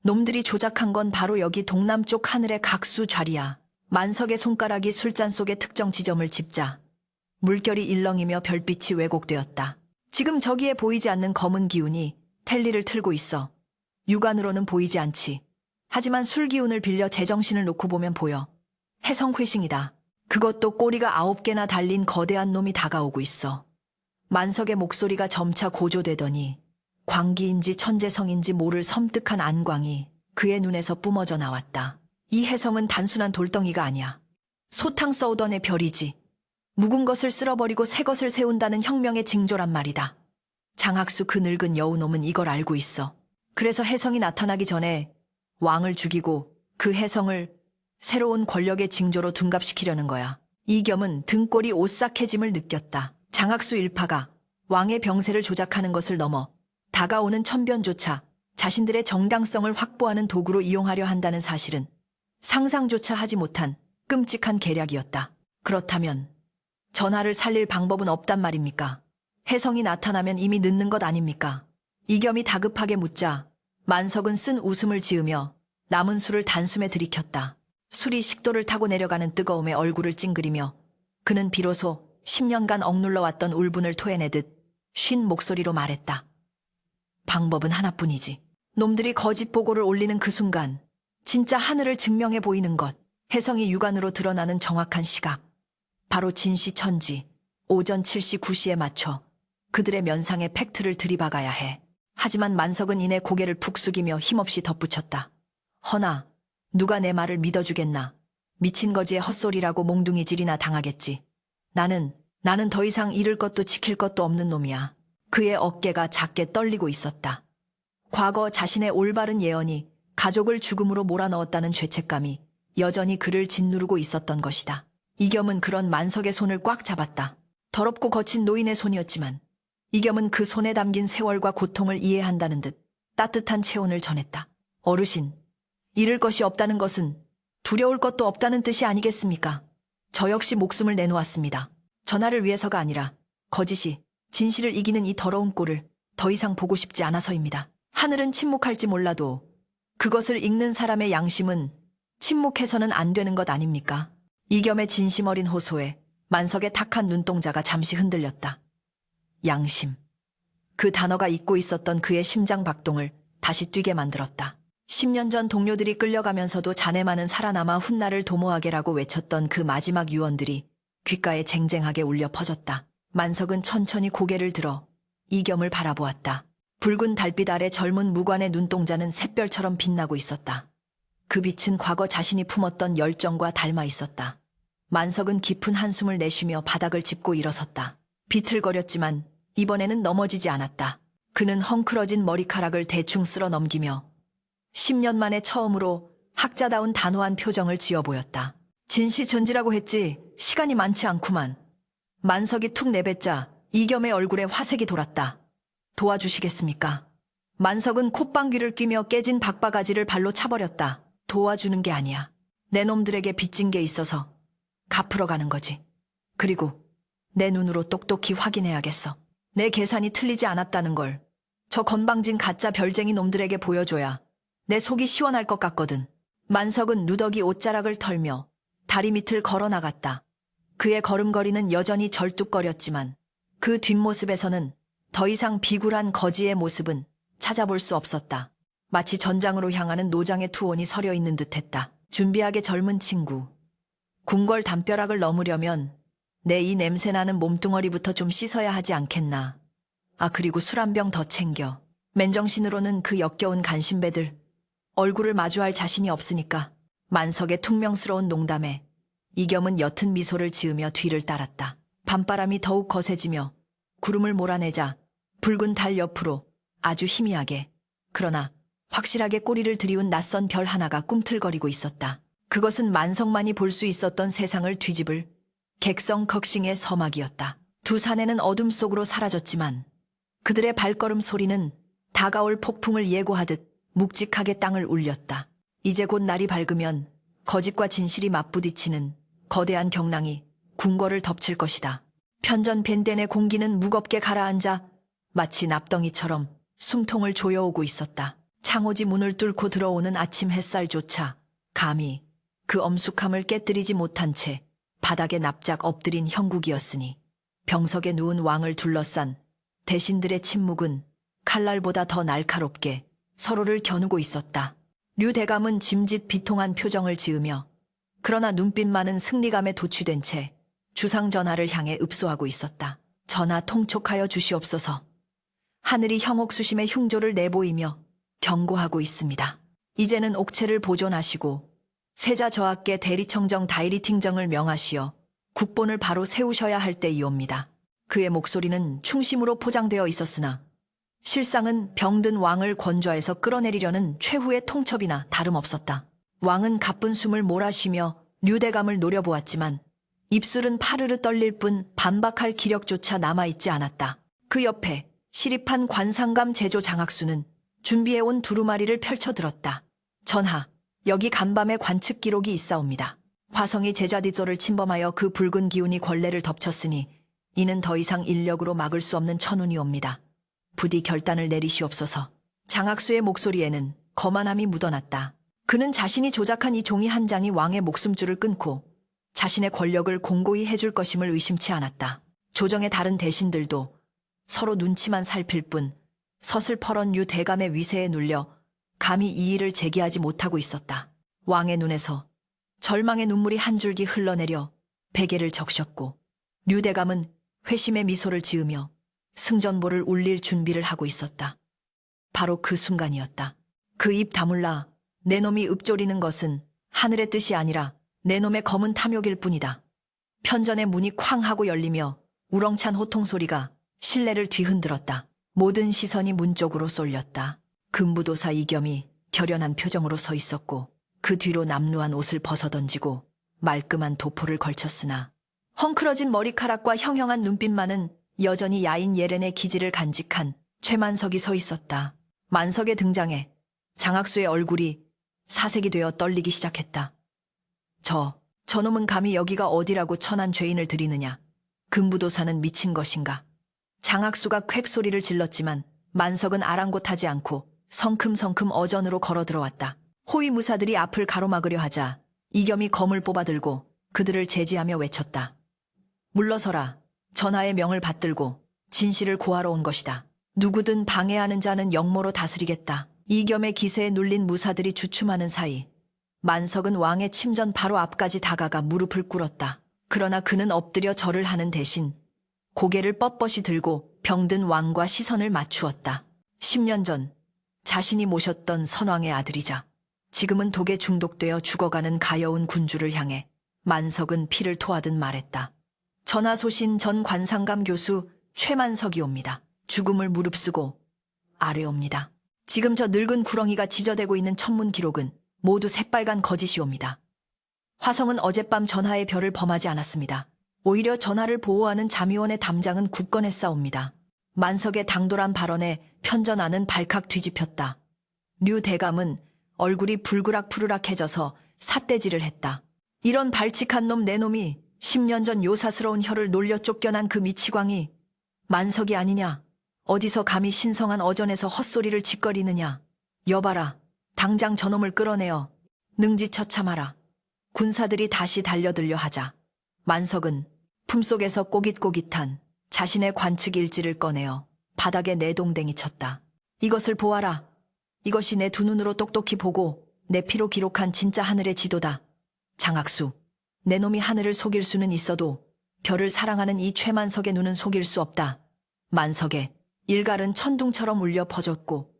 놈들이 조작한 건 바로 여기 동남쪽 하늘의 각수 자리야. 만석의 손가락이 술잔 속의 특정 지점을 짚자 물결이 일렁이며 별빛이 왜곡되었다. 지금 저기에 보이지 않는 검은 기운이 텔리를 틀고 있어. 육안으로는 보이지 않지. 하지만 술 기운을 빌려 제정신을 놓고 보면 보여. 해성회싱이다. 그것도 꼬리가 9개나 달린 거대한 놈이 다가오고 있어. 만석의 목소리가 점차 고조되더니 광기인지 천재성인지 모를 섬뜩한 안광이 그의 눈에서 뿜어져 나왔다. 이 해성은 단순한 돌덩이가 아니야. 소탕 써오던 애 별이지. 묵은 것을 쓸어버리고 새 것을 세운다는 혁명의 징조란 말이다. 장학수 그 늙은 여우놈은 이걸 알고 있어. 그래서 해성이 나타나기 전에 왕을 죽이고 그 해성을 새로운 권력의 징조로 둔갑시키려는 거야. 이겸은 등골이 오싹해짐을 느꼈다. 장학수 일파가 왕의 병세를 조작하는 것을 넘어 다가오는 천변조차 자신들의 정당성을 확보하는 도구로 이용하려 한다는 사실은 상상조차 하지 못한 끔찍한 계략이었다. 그렇다면 전하를 살릴 방법은 없단 말입니까? 해성이 나타나면 이미 늦는 것 아닙니까? 이겸이 다급하게 묻자 만석은 쓴 웃음을 지으며 남은 술을 단숨에 들이켰다. 술이 식도를 타고 내려가는 뜨거움에 얼굴을 찡그리며 그는 비로소 10년간 억눌러 왔던 울분을 토해내듯 쉰 목소리로 말했다. 방법은 하나뿐이지. 놈들이 거짓 보고를 올리는 그 순간 진짜 하늘을 증명해 보이는 것. 해성이 육안으로 드러나는 정확한 시각. 바로 진시천지 오전 7시 9시에 맞춰 그들의 면상에 팩트를 들이박아야 해. 하지만 만석은 이내 고개를 푹 숙이며 힘없이 덧붙였다. 허나 누가 내 말을 믿어주겠나. 미친 거지의 헛소리라고 몽둥이질이나 당하겠지. 나는 더 이상 잃을 것도 지킬 것도 없는 놈이야. 그의 어깨가 작게 떨리고 있었다. 과거 자신의 올바른 예언이 가족을 죽음으로 몰아넣었다는 죄책감이 여전히 그를 짓누르고 있었던 것이다. 이겸은 그런 만석의 손을 꽉 잡았다. 더럽고 거친 노인의 손이었지만 이겸은 그 손에 담긴 세월과 고통을 이해한다는 듯 따뜻한 체온을 전했다. 어르신, 잃을 것이 없다는 것은 두려울 것도 없다는 뜻이 아니겠습니까? 저 역시 목숨을 내놓았습니다. 전하를 위해서가 아니라 거짓이 진실을 이기는 이 더러운 꼴을 더 이상 보고 싶지 않아서입니다. 하늘은 침묵할지 몰라도 그것을 읽는 사람의 양심은 침묵해서는 안 되는 것 아닙니까? 이겸의 진심 어린 호소에 만석의 탁한 눈동자가 잠시 흔들렸다. 양심. 그 단어가 잊고 있었던 그의 심장 박동을 다시 뛰게 만들었다. 10년 전 동료들이 끌려가면서도 자네만은 살아남아 훗날을 도모하게라고 외쳤던 그 마지막 유언들이 귓가에 쟁쟁하게 울려 퍼졌다. 만석은 천천히 고개를 들어 이겸을 바라보았다. 붉은 달빛 아래 젊은 무관의 눈동자는 샛별처럼 빛나고 있었다. 그 빛은 과거 자신이 품었던 열정과 닮아 있었다. 만석은 깊은 한숨을 내쉬며 바닥을 짚고 일어섰다. 비틀거렸지만 이번에는 넘어지지 않았다. 그는 헝클어진 머리카락을 대충 쓸어 넘기며 10년 만에 처음으로 학자다운 단호한 표정을 지어 보였다. 진시전지라고 했지 시간이 많지 않구만. 만석이 툭 내뱉자 이겸의 얼굴에 화색이 돌았다. 도와주시겠습니까? 만석은 콧방귀를 뀌며 깨진 박바가지를 발로 차버렸다. 도와주는 게 아니야. 내 놈들에게 빚진 게 있어서 갚으러 가는 거지. 그리고 내 눈으로 똑똑히 확인해야겠어. 내 계산이 틀리지 않았다는 걸 저 건방진 가짜 별쟁이 놈들에게 보여줘야 내 속이 시원할 것 같거든. 만석은 누더기 옷자락을 털며 다리 밑을 걸어 나갔다. 그의 걸음걸이는 여전히 절뚝거렸지만 그 뒷모습에서는 더 이상 비굴한 거지의 모습은 찾아볼 수 없었다. 마치 전장으로 향하는 노장의 투혼이 서려 있는 듯했다. 준비하게 젊은 친구. 궁궐 담벼락을 넘으려면 내 이 냄새나는 몸뚱어리부터 좀 씻어야 하지 않겠나. 아, 그리고 술 한 병 더 챙겨. 맨정신으로는 그 역겨운 간신배들 얼굴을 마주할 자신이 없으니까. 만석의 퉁명스러운 농담에 이겸은 옅은 미소를 지으며 뒤를 따랐다. 밤바람이 더욱 거세지며 구름을 몰아내자 붉은 달 옆으로 아주 희미하게, 그러나 확실하게 꼬리를 들이운 낯선 별 하나가 꿈틀거리고 있었다. 그것은 만석만이 볼 수 있었던 세상을 뒤집을 객성컥싱의 서막이었다. 두 사내는 어둠 속으로 사라졌지만 그들의 발걸음 소리는 다가올 폭풍을 예고하듯 묵직하게 땅을 울렸다. 이제 곧 날이 밝으면 거짓과 진실이 맞부딪히는 거대한 경랑이 궁궐을 덮칠 것이다. 편전 밴덴의 공기는 무겁게 가라앉아 마치 납덩이처럼 숨통을 조여오고 있었다. 창호지 문을 뚫고 들어오는 아침 햇살조차 감히 그 엄숙함을 깨뜨리지 못한 채 바닥에 납작 엎드린 형국이었으니 병석에 누운 왕을 둘러싼 대신들의 침묵은 칼날보다 더 날카롭게 서로를 겨누고 있었다. 류 대감은 짐짓 비통한 표정을 지으며 그러나 눈빛만은 승리감에 도취된 채 주상 전하를 향해 읍소하고 있었다. 전하 통촉하여 주시옵소서. 하늘이 형옥수심의 흉조를 내보이며 경고하고 있습니다. 이제는 옥체를 보존하시고 세자 저하께 대리청정 다이리팅정을 명하시어 국본을 바로 세우셔야 할 때이옵니다. 그의 목소리는 충심으로 포장되어 있었으나 실상은 병든 왕을 권좌에서 끌어내리려는 최후의 통첩이나 다름없었다. 왕은 가쁜 숨을 몰아쉬며 류대감을 노려보았지만 입술은 파르르 떨릴 뿐 반박할 기력조차 남아있지 않았다. 그 옆에 시립한 관상감 제조 장학수는 준비해온 두루마리를 펼쳐들었다. 전하, 여기 간밤에 관측 기록이 있사옵니다. 화성이 제자디조를 침범하여 그 붉은 기운이 권례를 덮쳤으니 이는 더 이상 인력으로 막을 수 없는 천운이옵니다. 부디 결단을 내리시옵소서. 장학수의 목소리에는 거만함이 묻어났다. 그는 자신이 조작한 이 종이 한 장이 왕의 목숨줄을 끊고 자신의 권력을 공고히 해줄 것임을 의심치 않았다. 조정의 다른 대신들도 서로 눈치만 살필 뿐 서슬퍼런 유 대감의 위세에 눌려 감히 이의를 제기하지 못하고 있었다. 왕의 눈에서 절망의 눈물이 한 줄기 흘러내려 베개를 적셨고 류 대감은 회심의 미소를 지으며 승전보를 울릴 준비를 하고 있었다. 바로 그 순간이었다. 그 입 다물라 내 놈이 읊조리는 것은 하늘의 뜻이 아니라 내 놈의 검은 탐욕일 뿐이다. 편전의 문이 쾅 하고 열리며 우렁찬 호통소리가 실내를 뒤흔들었다. 모든 시선이 문 쪽으로 쏠렸다. 금부도사 이겸이 결연한 표정으로 서 있었고 그 뒤로 남루한 옷을 벗어던지고 말끔한 도포를 걸쳤으나 헝클어진 머리카락과 형형한 눈빛만은 여전히 야인 예렌의 기질을 간직한 최만석이 서 있었다. 만석의 등장에 장학수의 얼굴이 사색이 되어 떨리기 시작했다. 저놈은 감히 여기가 어디라고 천한 죄인을 들이느냐. 금부도사는 미친 것인가. 장학수가 퀵 소리를 질렀지만 만석은 아랑곳하지 않고 성큼성큼 어전으로 걸어 들어왔다. 호위무사들이 앞을 가로막으려 하자 이겸이 검을 뽑아들고 그들을 제지하며 외쳤다. 물러서라. 전하의 명을 받들고 진실을 고하러 온 것이다. 누구든 방해하는 자는 영모로 다스리겠다. 이겸의 기세에 눌린 무사들이 주춤하는 사이 만석은 왕의 침전 바로 앞까지 다가가 무릎을 꿇었다. 그러나 그는 엎드려 절을 하는 대신 고개를 뻣뻣이 들고 병든 왕과 시선을 맞추었다. 10년 전 자신이 모셨던 선왕의 아들이자 지금은 독에 중독되어 죽어가는 가여운 군주를 향해 만석은 피를 토하듯 말했다. 전하소신 전 관상감 교수 최만석이옵니다. 죽음을 무릅쓰고 아뢰옵니다. 지금 저 늙은 구렁이가 지저대고 있는 천문 기록은 모두 새빨간 거짓이옵니다. 화성은 어젯밤 전하의 별을 범하지 않았습니다. 오히려 전하를 보호하는 잠의원의 담장은 굳건했사옵니다. 만석의 당돌한 발언에 편전하는 발칵 뒤집혔다. 류 대감은 얼굴이 불그락푸르락해져서 삿대질을 했다. 이런 발칙한 놈 내 놈이 10년 전 요사스러운 혀를 놀려 쫓겨난 그 미치광이 만석이 아니냐. 어디서 감히 신성한 어전에서 헛소리를 짓거리느냐. 여봐라. 당장 저놈을 끌어내어 능지처참하라. 군사들이 다시 달려들려 하자 만석은 품속에서 꼬깃꼬깃한 자신의 관측 일지를 꺼내어 바닥에 내동댕이 쳤다. 이것을 보아라. 이것이 내 두 눈으로 똑똑히 보고 내 피로 기록한 진짜 하늘의 지도다. 장학수, 내 놈이 하늘을 속일 수는 있어도 별을 사랑하는 이 최만석의 눈은 속일 수 없다. 만석의 일갈은 천둥처럼 울려 퍼졌고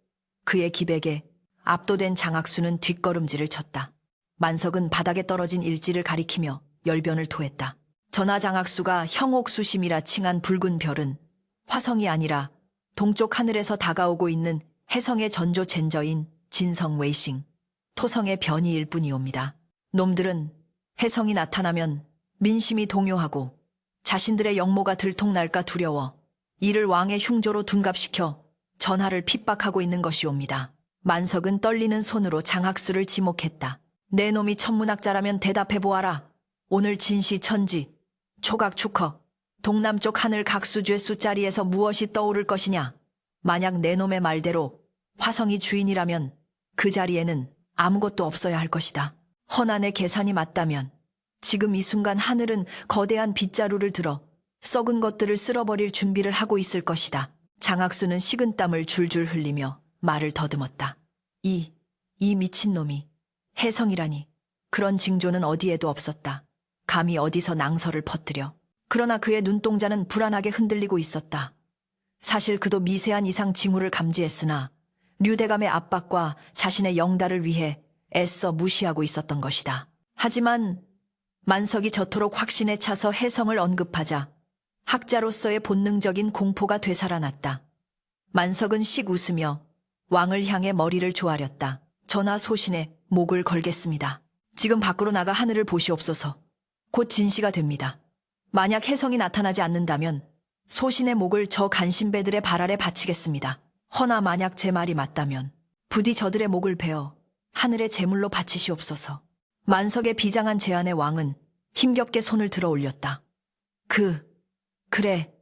그의 기백에 압도된 장학수는 뒷걸음질을 쳤다. 만석은 바닥에 떨어진 일지를 가리키며 열변을 토했다. 전하 장학수가 형옥수심이라 칭한 붉은 별은 화성이 아니라 동쪽 하늘에서 다가오고 있는 해성의 전조 젠저인 진성 웨이싱, 토성의 변이일 뿐이옵니다. 놈들은 해성이 나타나면 민심이 동요하고 자신들의 영모가 들통날까 두려워 이를 왕의 흉조로 둔갑시켜 전하를 핍박하고 있는 것이옵니다. 만석은 떨리는 손으로 장학수를 지목했다. 내 놈이 천문학자라면 대답해보아라. 오늘 진시천지, 초각축허, 동남쪽 하늘 각수죄수 자리에서 무엇이 떠오를 것이냐. 만약 내 놈의 말대로 화성이 주인이라면 그 자리에는 아무것도 없어야 할 것이다. 허나 내 계산이 맞다면 지금 이 순간 하늘은 거대한 빗자루를 들어 썩은 것들을 쓸어버릴 준비를 하고 있을 것이다. 장학수는 식은땀을 줄줄 흘리며 말을 더듬었다. 이 미친놈이 해성이라니. 그런 징조는 어디에도 없었다. 감히 어디서 낭설을 퍼뜨려. 그러나 그의 눈동자는 불안하게 흔들리고 있었다. 사실 그도 미세한 이상 징후를 감지했으나 류대감의 압박과 자신의 영달을 위해 애써 무시하고 있었던 것이다. 하지만 만석이 저토록 확신에 차서 해성을 언급하자 학자로서의 본능적인 공포가 되살아났다. 만석은 씩 웃으며 왕을 향해 머리를 조아렸다. 전하 소신에 목을 걸겠습니다. 지금 밖으로 나가 하늘을 보시옵소서. 곧 진시가 됩니다. 만약 해성이 나타나지 않는다면 소신의 목을 저 간신배들의 발 아래 바치겠습니다. 허나 만약 제 말이 맞다면 부디 저들의 목을 베어 하늘의 제물로 바치시옵소서. 만석의 비장한 제안에 왕은 힘겹게 손을 들어 올렸다. 그래,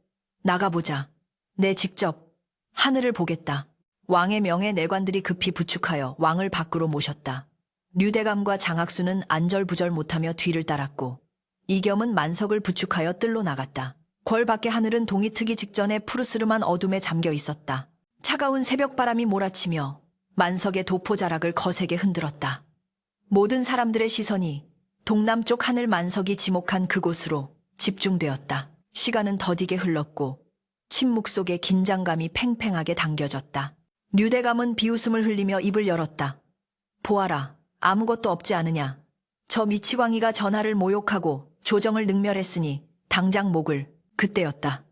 나가보자. 내 직접 하늘을 보겠다. 왕의 명에 내관들이 급히 부축하여 왕을 밖으로 모셨다. 류대감과 장학수는 안절부절 못하며 뒤를 따랐고 이겸은 만석을 부축하여 뜰로 나갔다. 궐 밖의 하늘은 동이 트기 직전에 푸르스름한 어둠에 잠겨 있었다. 차가운 새벽바람이 몰아치며 만석의 도포자락을 거세게 흔들었다. 모든 사람들의 시선이 동남쪽 하늘 만석이 지목한 그곳으로 집중되었다. 시간은 더디게 흘렀고 침묵 속에 긴장감이 팽팽하게 당겨졌다. 류대감은 비웃음을 흘리며 입을 열었다. 보아라, 아무것도 없지 않으냐. 저 미치광이가 전하를 모욕하고 조정을 능멸했으니 당장 목을. 그때였다.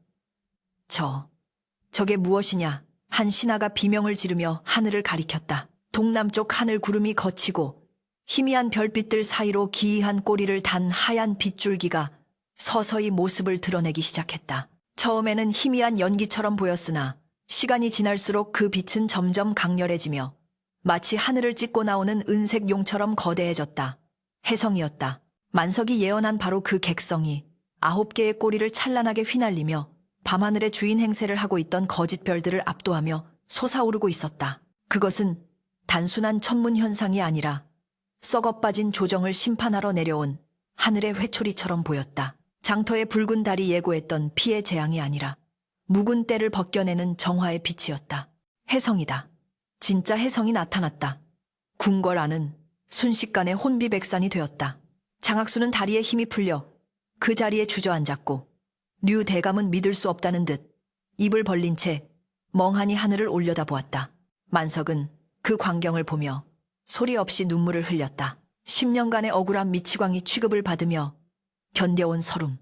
저게 무엇이냐. 한 신하가 비명을 지르며 하늘을 가리켰다. 동남쪽 하늘 구름이 걷히고 희미한 별빛들 사이로 기이한 꼬리를 단 하얀 빗줄기가 서서히 모습을 드러내기 시작했다. 처음에는 희미한 연기처럼 보였으나 시간이 지날수록 그 빛은 점점 강렬해지며 마치 하늘을 찢고 나오는 은색 용처럼 거대해졌다. 해성이었다. 만석이 예언한 바로 그 객성이 9개의 꼬리를 찬란하게 휘날리며 밤하늘의 주인 행세를 하고 있던 거짓 별들을 압도하며 솟아오르고 있었다. 그것은 단순한 천문 현상이 아니라 썩어빠진 조정을 심판하러 내려온 하늘의 회초리처럼 보였다. 장터의 붉은 달이 예고했던 피의 재앙이 아니라 묵은 때를 벗겨내는 정화의 빛이었다. 해성이다. 진짜 해성이 나타났다. 궁궐 안은 순식간에 혼비백산이 되었다. 장학수는 다리에 힘이 풀려 그 자리에 주저앉았고 류 대감은 믿을 수 없다는 듯 입을 벌린 채 멍하니 하늘을 올려다보았다. 만석은 그 광경을 보며 소리 없이 눈물을 흘렸다. 10년간의 억울한 미치광이 취급을 받으며 견뎌온 서름,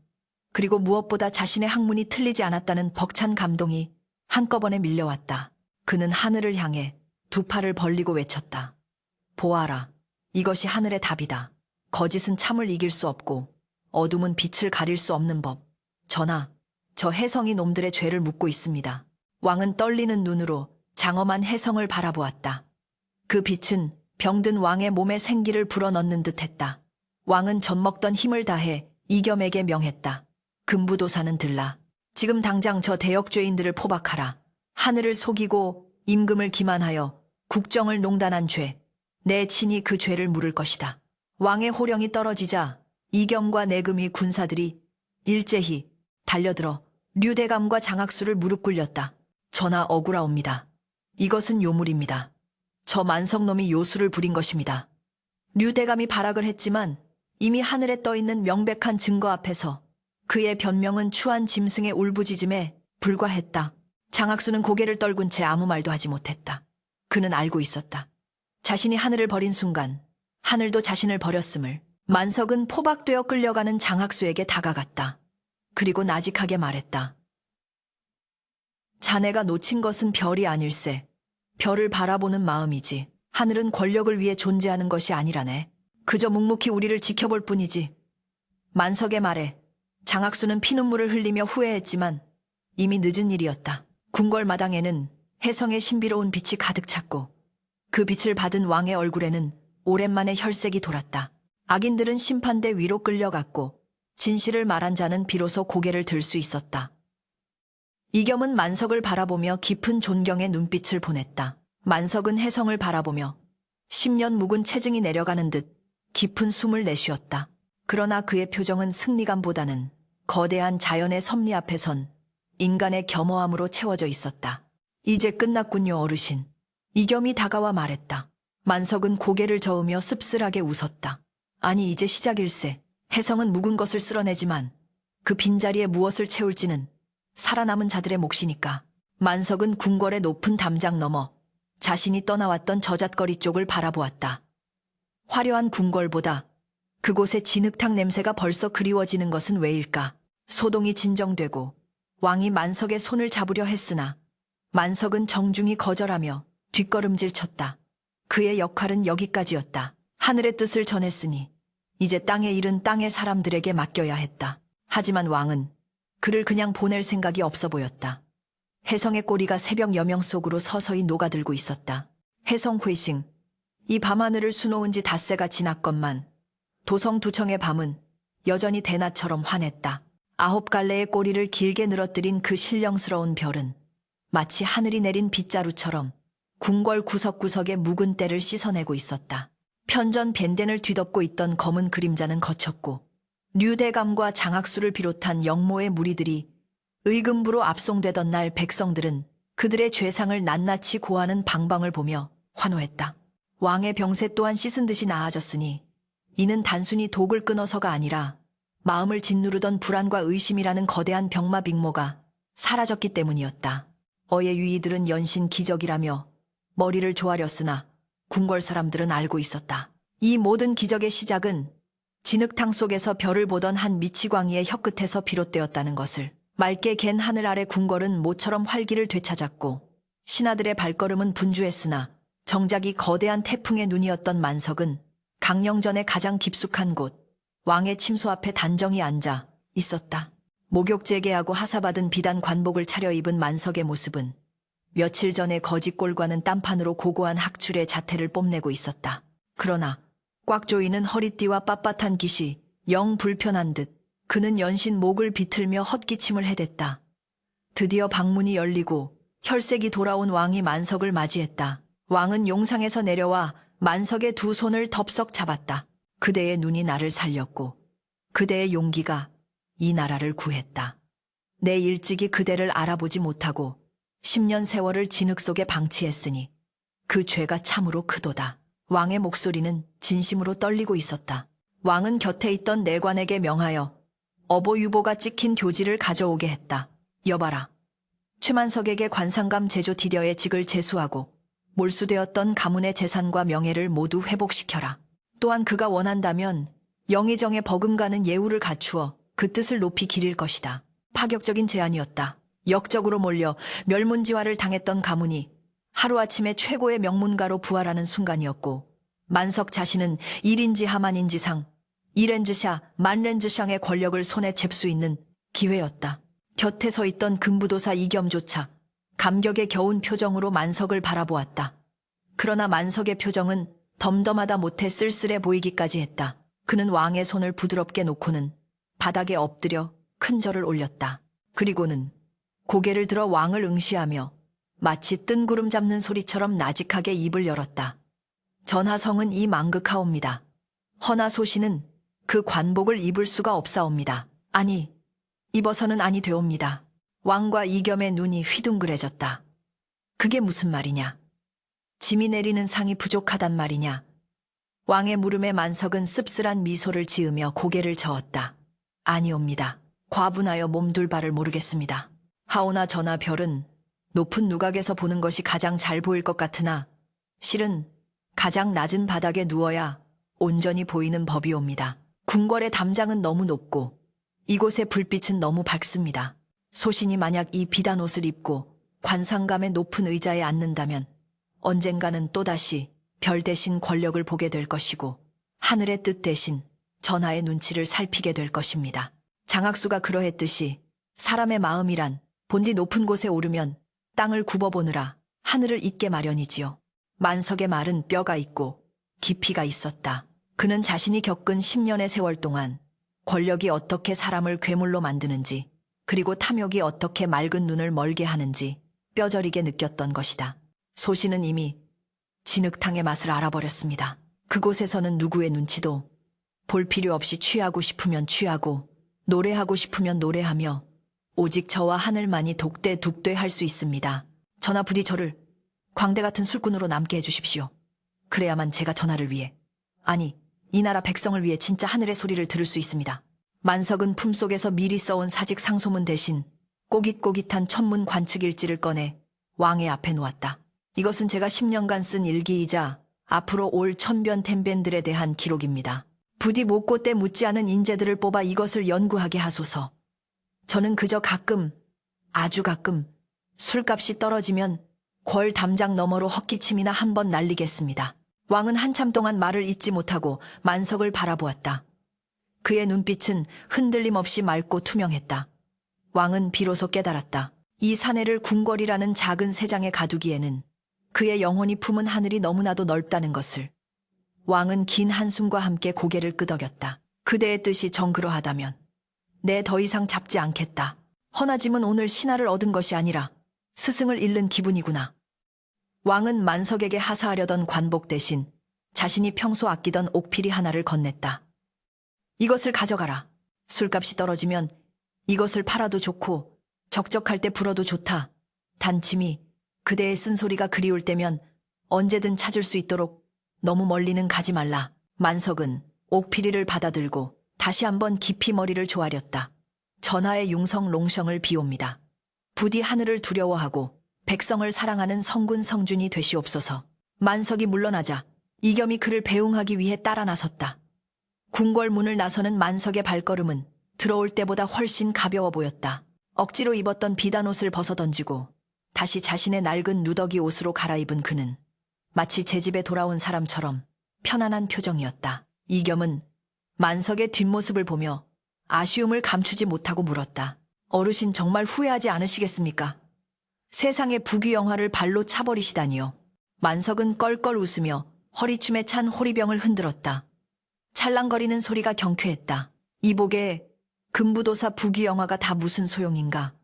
그리고 무엇보다 자신의 학문이 틀리지 않았다는 벅찬 감동이 한꺼번에 밀려왔다. 그는 하늘을 향해 두 팔을 벌리고 외쳤다. 보아라, 이것이 하늘의 답이다. 거짓은 참을 이길 수 없고 어둠은 빛을 가릴 수 없는 법. 전하, 저 해성이 놈들의 죄를 묻고 있습니다. 왕은 떨리는 눈으로 장엄한 해성을 바라보았다. 그 빛은 병든 왕의 몸에 생기를 불어넣는 듯했다. 왕은 젖먹던 힘을 다해 이겸에게 명했다. 금부도사는 들라. 지금 당장 저 대역죄인들을 포박하라. 하늘을 속이고 임금을 기만하여 국정을 농단한 죄. 내 친히 그 죄를 물을 것이다. 왕의 호령이 떨어지자 이겸과 내금위 군사들이 일제히 달려들어 류대감과 장학수를 무릎 꿇렸다. 전하 억울하옵니다. 이것은 요물입니다. 저 만석놈이 요술을 부린 것입니다. 류대감이 발악을 했지만 이미 하늘에 떠있는 명백한 증거 앞에서 그의 변명은 추한 짐승의 울부짖음에 불과했다. 장학수는 고개를 떨군 채 아무 말도 하지 못했다. 그는 알고 있었다. 자신이 하늘을 버린 순간 하늘도 자신을 버렸음을. 만석은 포박되어 끌려가는 장학수에게 다가갔다. 그리고 나직하게 말했다. 자네가 놓친 것은 별이 아닐세. 별을 바라보는 마음이지. 하늘은 권력을 위해 존재하는 것이 아니라네. 그저 묵묵히 우리를 지켜볼 뿐이지. 만석의 말에 장학수는 피눈물을 흘리며 후회했지만 이미 늦은 일이었다. 궁궐 마당에는 혜성의 신비로운 빛이 가득 찼고 그 빛을 받은 왕의 얼굴에는 오랜만에 혈색이 돌았다. 악인들은 심판대 위로 끌려갔고 진실을 말한 자는 비로소 고개를 들 수 있었다. 이겸은 만석을 바라보며 깊은 존경의 눈빛을 보냈다. 만석은 혜성을 바라보며 10년 묵은 체증이 내려가는 듯 깊은 숨을 내쉬었다. 그러나 그의 표정은 승리감보다는 거대한 자연의 섭리 앞에 선 인간의 겸허함으로 채워져 있었다. 이제 끝났군요, 어르신. 이겸이 다가와 말했다. 만석은 고개를 저으며 씁쓸하게 웃었다. 아니, 이제 시작일세. 혜성은 묵은 것을 쓸어내지만 그 빈자리에 무엇을 채울지는 살아남은 자들의 몫이니까. 만석은 궁궐의 높은 담장 너머 자신이 떠나왔던 저잣거리 쪽을 바라보았다. 화려한 궁궐보다 그곳의 진흙탕 냄새가 벌써 그리워지는 것은 왜일까? 소동이 진정되고 왕이 만석의 손을 잡으려 했으나 만석은 정중히 거절하며 뒷걸음질 쳤다. 그의 역할은 여기까지였다. 하늘의 뜻을 전했으니 이제 땅의 일은 땅의 사람들에게 맡겨야 했다. 하지만 왕은 그를 그냥 보낼 생각이 없어 보였다. 혜성의 꼬리가 새벽 여명 속으로 서서히 녹아들고 있었다. 혜성 회싱, 이 밤하늘을 수놓은 지 닷새가 지났건만 도성두청의 밤은 여전히 대낮처럼 환했다. 9갈래의 꼬리를 길게 늘어뜨린 그 신령스러운 별은 마치 하늘이 내린 빗자루처럼 궁궐 구석구석의 묵은 때를 씻어내고 있었다. 편전 밴덴을 뒤덮고 있던 검은 그림자는 거쳤고 류대감과 장학수를 비롯한 영모의 무리들이 의금부로 압송되던 날 백성들은 그들의 죄상을 낱낱이 고하는 방방을 보며 환호했다. 왕의 병세 또한 씻은 듯이 나아졌으니 이는 단순히 독을 끊어서가 아니라 마음을 짓누르던 불안과 의심이라는 거대한 병마 빅모가 사라졌기 때문이었다. 어의 유이들은 연신 기적이라며 머리를 조아렸으나 궁궐 사람들은 알고 있었다. 이 모든 기적의 시작은 진흙탕 속에서 별을 보던 한 미치광이의 혀끝에서 비롯되었다는 것을. 맑게 갠 하늘 아래 궁궐은 모처럼 활기를 되찾았고 신하들의 발걸음은 분주했으나 정작 이 거대한 태풍의 눈이었던 만석은 강령전의 가장 깊숙한 곳 왕의 침소 앞에 단정히 앉아 있었다. 목욕재개하고 하사받은 비단 관복을 차려입은 만석의 모습은 며칠 전의 거짓골과는 딴판으로 고고한 학출의 자태를 뽐내고 있었다. 그러나 꽉 조이는 허리띠와 빳빳한 깃이 영 불편한 듯 그는 연신 목을 비틀며 헛기침을 해댔다. 드디어 방문이 열리고 혈색이 돌아온 왕이 만석을 맞이했다. 왕은 용상에서 내려와 만석의 두 손을 덥석 잡았다. 그대의 눈이 나를 살렸고 그대의 용기가 이 나라를 구했다. 내 일찍이 그대를 알아보지 못하고 10년 세월을 진흙 속에 방치했으니 그 죄가 참으로 크도다. 왕의 목소리는 진심으로 떨리고 있었다. 왕은 곁에 있던 내관에게 명하여 어보유보가 찍힌 교지를 가져오게 했다. 여봐라. 최만석에게 관상감 제조 디뎌의 직을 제수하고 몰수되었던 가문의 재산과 명예를 모두 회복시켜라. 또한 그가 원한다면 영의정에 버금가는 예우를 갖추어 그 뜻을 높이 기릴 것이다. 파격적인 제안이었다. 역적으로 몰려 멸문지화를 당했던 가문이 하루아침에 최고의 명문가로 부활하는 순간이었고 만석 자신은 1인지 하만인지상, 1렌즈샤, 만렌즈샹의 권력을 손에 잴 수 있는 기회였다. 곁에 서 있던 금부도사 이겸조차 감격에 겨운 표정으로 만석을 바라보았다. 그러나 만석의 표정은 덤덤하다 못해 쓸쓸해 보이기까지 했다. 그는 왕의 손을 부드럽게 놓고는 바닥에 엎드려 큰 절을 올렸다. 그리고는 고개를 들어 왕을 응시하며 마치 뜬구름 잡는 소리처럼 나직하게 입을 열었다. 전하성은 이 망극하옵니다. 허나 소신은 그 관복을 입을 수가 없사옵니다. 아니, 입어서는 아니 되옵니다. 왕과 이겸의 눈이 휘둥그레졌다. 그게 무슨 말이냐? 짐이 내리는 상이 부족하단 말이냐? 왕의 물음에 만석은 씁쓸한 미소를 지으며 고개를 저었다. 아니옵니다. 과분하여 몸둘 바를 모르겠습니다. 하오나 전하 별은 높은 누각에서 보는 것이 가장 잘 보일 것 같으나 실은 가장 낮은 바닥에 누워야 온전히 보이는 법이옵니다. 궁궐의 담장은 너무 높고 이곳의 불빛은 너무 밝습니다. 소신이 만약 이 비단 옷을 입고 관상감의 높은 의자에 앉는다면 언젠가는 또다시 별 대신 권력을 보게 될 것이고 하늘의 뜻 대신 전하의 눈치를 살피게 될 것입니다. 장학수가 그러했듯이 사람의 마음이란 본디 높은 곳에 오르면 땅을 굽어보느라 하늘을 잇게 마련이지요. 만석의 말은 뼈가 있고 깊이가 있었다. 그는 자신이 겪은 10년의 세월 동안 권력이 어떻게 사람을 괴물로 만드는지 그리고 탐욕이 어떻게 맑은 눈을 멀게 하는지 뼈저리게 느꼈던 것이다. 소신은 이미 진흙탕의 맛을 알아버렸습니다. 그곳에서는 누구의 눈치도 볼 필요 없이 취하고 싶으면 취하고 노래하고 싶으면 노래하며 오직 저와 하늘만이 독대둑대 할 수 있습니다. 전하 부디 저를 광대 같은 술꾼으로 남게 해주십시오. 그래야만 제가 전하를 위해, 아니 이 나라 백성을 위해 진짜 하늘의 소리를 들을 수 있습니다. 만석은 품속에서 미리 써온 사직 상소문 대신 꼬깃꼬깃한 천문 관측 일지를 꺼내 왕의 앞에 놓았다. 이것은 제가 10년간 쓴 일기이자 앞으로 올 천변텐변들에 대한 기록입니다. 부디 못고 때 묻지 않은 인재들을 뽑아 이것을 연구하게 하소서. 저는 그저 가끔, 아주 가끔 술값이 떨어지면 궐 담장 너머로 헛기침이나 한번 날리겠습니다. 왕은 한참 동안 말을 잇지 못하고 만석을 바라보았다. 그의 눈빛은 흔들림 없이 맑고 투명했다. 왕은 비로소 깨달았다. 이 사내를 궁궐이라는 작은 세장에 가두기에는 그의 영혼이 품은 하늘이 너무나도 넓다는 것을. 왕은 긴 한숨과 함께 고개를 끄덕였다. 그대의 뜻이 정그러하다면 내 더 이상 잡지 않겠다. 허나 짐은 오늘 신하를 얻은 것이 아니라 스승을 잃는 기분이구나. 왕은 만석에게 하사하려던 관복 대신 자신이 평소 아끼던 옥피리 하나를 건넸다. 이것을 가져가라. 술값이 떨어지면 이것을 팔아도 좋고 적적할 때 불어도 좋다. 단 짐이 그대의 쓴소리가 그리울 때면 언제든 찾을 수 있도록 너무 멀리는 가지 말라. 만석은 옥피리를 받아들고 다시 한번 깊이 머리를 조아렸다. 전하의 융성 롱성을 비옵니다. 부디 하늘을 두려워하고 백성을 사랑하는 성군 성준이 되시옵소서. 만석이 물러나자 이겸이 그를 배웅하기 위해 따라 나섰다. 궁궐 문을 나서는 만석의 발걸음은 들어올 때보다 훨씬 가벼워 보였다. 억지로 입었던 비단옷을 벗어던지고 다시 자신의 낡은 누더기 옷으로 갈아입은 그는 마치 제 집에 돌아온 사람처럼 편안한 표정이었다. 이겸은 만석의 뒷모습을 보며 아쉬움을 감추지 못하고 물었다. 어르신 정말 후회하지 않으시겠습니까? 세상의 부귀영화를 발로 차버리시다니요. 만석은 껄껄 웃으며 허리춤에 찬 호리병을 흔들었다. 찰랑거리는 소리가 경쾌했다. 이복에 금부도사 부귀영화가 다 무슨 소용인가.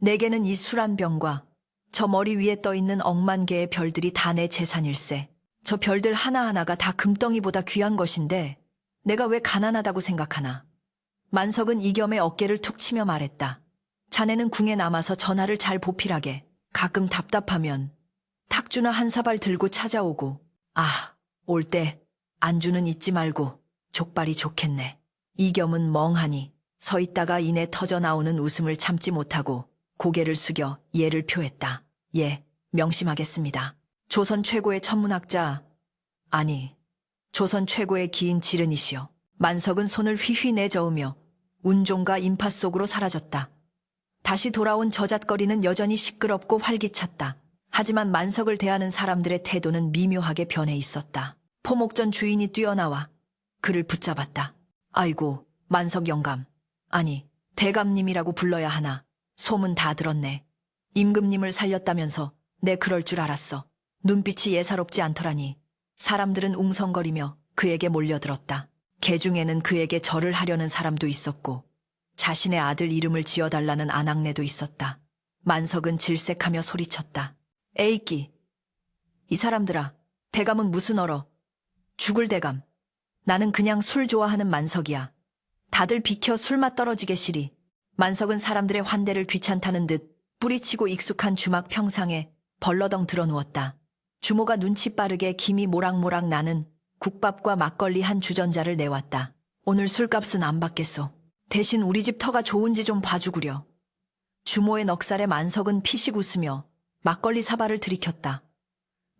내게는 이 술 한 병과 저 머리 위에 떠있는 억만 개의 별들이 다 내 재산일세. 저 별들 하나하나가 다 금덩이보다 귀한 것인데 내가 왜 가난하다고 생각하나. 만석은 이겸의 어깨를 툭 치며 말했다. 자네는 궁에 남아서 전하를 잘 보필하게. 가끔 답답하면 탁주나 한 사발 들고 찾아오고. 아, 올 때 안주는 잊지 말고 족발이 좋겠네. 이겸은 멍하니 서 있다가 이내 터져 나오는 웃음을 참지 못하고 고개를 숙여 예를 표했다. 예, 명심하겠습니다. 조선 최고의 천문학자, 아니, 조선 최고의 기인 지른이시여. 만석은 손을 휘휘 내저으며 운종과 인파 속으로 사라졌다. 다시 돌아온 저잣거리는 여전히 시끄럽고 활기찼다. 하지만 만석을 대하는 사람들의 태도는 미묘하게 변해 있었다. 포목전 주인이 뛰어나와 그를 붙잡았다. 아이고, 만석 영감, 아니, 대감님이라고 불러야 하나. 소문 다 들었네. 임금님을 살렸다면서 내 그럴 줄 알았어. 눈빛이 예사롭지 않더라니. 사람들은 웅성거리며 그에게 몰려들었다. 개 중에는 그에게 절을 하려는 사람도 있었고 자신의 아들 이름을 지어달라는 안악내도 있었다. 만석은 질색하며 소리쳤다. 에이끼, 이 사람들아, 대감은 무슨 얼어? 죽을 대감. 나는 그냥 술 좋아하는 만석이야. 다들 비켜 술맛 떨어지게 시리. 만석은 사람들의 환대를 귀찮다는 듯 뿌리치고 익숙한 주막 평상에 벌러덩 드러누웠다. 주모가 눈치 빠르게 김이 모락모락 나는 국밥과 막걸리 한 주전자를 내왔다. 오늘 술값은 안 받겠소. 대신 우리 집 터가 좋은지 좀 봐주구려. 주모의 넉살에 만석은 피식 웃으며 막걸리 사발을 들이켰다.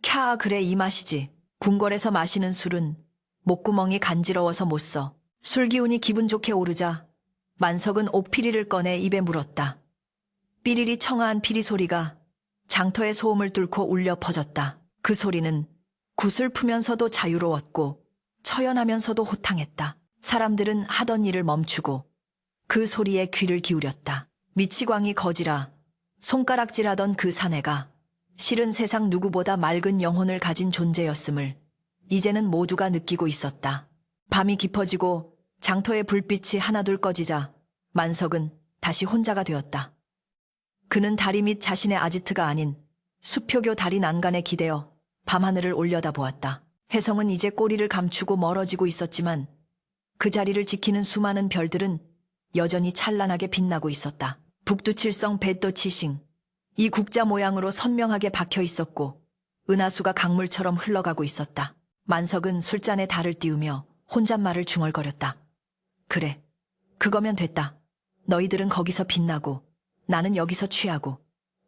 캬, 그래 이 맛이지. 궁궐에서 마시는 술은 목구멍이 간지러워서 못 써. 술 기운이 기분 좋게 오르자 만석은 옥피리를 꺼내 입에 물었다. 삐리리 청아한 피리 소리가 장터의 소음을 뚫고 울려 퍼졌다. 그 소리는 구슬프면서도 자유로웠고 처연하면서도 호탕했다. 사람들은 하던 일을 멈추고 그 소리에 귀를 기울였다. 미치광이 거지라 손가락질하던 그 사내가 실은 세상 누구보다 맑은 영혼을 가진 존재였음을 이제는 모두가 느끼고 있었다. 밤이 깊어지고 장터의 불빛이 하나둘 꺼지자 만석은 다시 혼자가 되었다. 그는 다리 밑 자신의 아지트가 아닌 수표교 다리 난간에 기대어 밤하늘을 올려다보았다. 혜성은 이제 꼬리를 감추고 멀어지고 있었지만 그 자리를 지키는 수많은 별들은 여전히 찬란하게 빛나고 있었다. 북두칠성 뱃도치싱, 이 국자 모양으로 선명하게 박혀 있었고 은하수가 강물처럼 흘러가고 있었다. 만석은 술잔에 달을 띄우며 혼잣말을 중얼거렸다. 그래, 그거면 됐다. 너희들은 거기서 빛나고 나는 여기서 취하고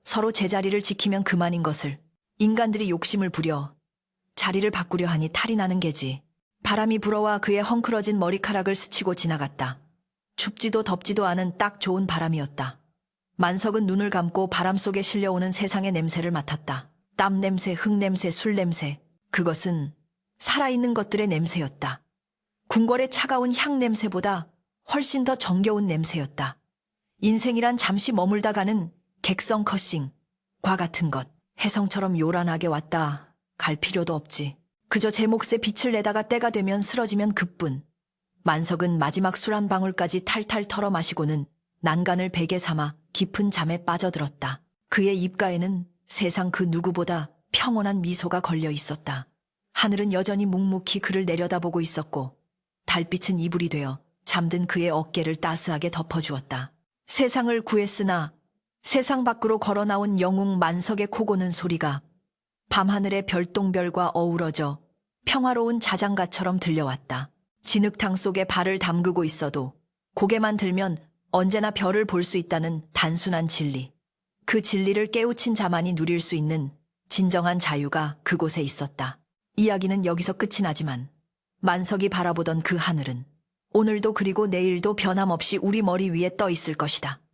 서로 제자리를 지키면 그만인 것을. 인간들이 욕심을 부려 자리를 바꾸려 하니 탈이 나는 게지. 바람이 불어와 그의 헝클어진 머리카락을 스치고 지나갔다. 춥지도 덥지도 않은 딱 좋은 바람이었다. 만석은 눈을 감고 바람 속에 실려오는 세상의 냄새를 맡았다. 땀 냄새, 흙 냄새, 술 냄새. 그것은 살아있는 것들의 냄새였다. 궁궐의 차가운 향 냄새보다 훨씬 더 정겨운 냄새였다. 인생이란 잠시 머물다 가는 객성 컷싱과 같은 것. 혜성처럼 요란하게 왔다 갈 필요도 없지. 그저 제 몫에 빛을 내다가 때가 되면 쓰러지면 그뿐. 만석은 마지막 술 한 방울까지 탈탈 털어 마시고는 난간을 베개 삼아 깊은 잠에 빠져들었다. 그의 입가에는 세상 그 누구보다 평온한 미소가 걸려 있었다. 하늘은 여전히 묵묵히 그를 내려다보고 있었고 달빛은 이불이 되어 잠든 그의 어깨를 따스하게 덮어주었다. 세상을 구했으나 세상 밖으로 걸어나온 영웅 만석의 코 고는 소리가 밤하늘의 별똥별과 어우러져 평화로운 자장가처럼 들려왔다. 진흙탕 속에 발을 담그고 있어도 고개만 들면 언제나 별을 볼 수 있다는 단순한 진리. 그 진리를 깨우친 자만이 누릴 수 있는 진정한 자유가 그곳에 있었다. 이야기는 여기서 끝이 나지만 만석이 바라보던 그 하늘은 오늘도 그리고 내일도 변함없이 우리 머리 위에 떠 있을 것이다.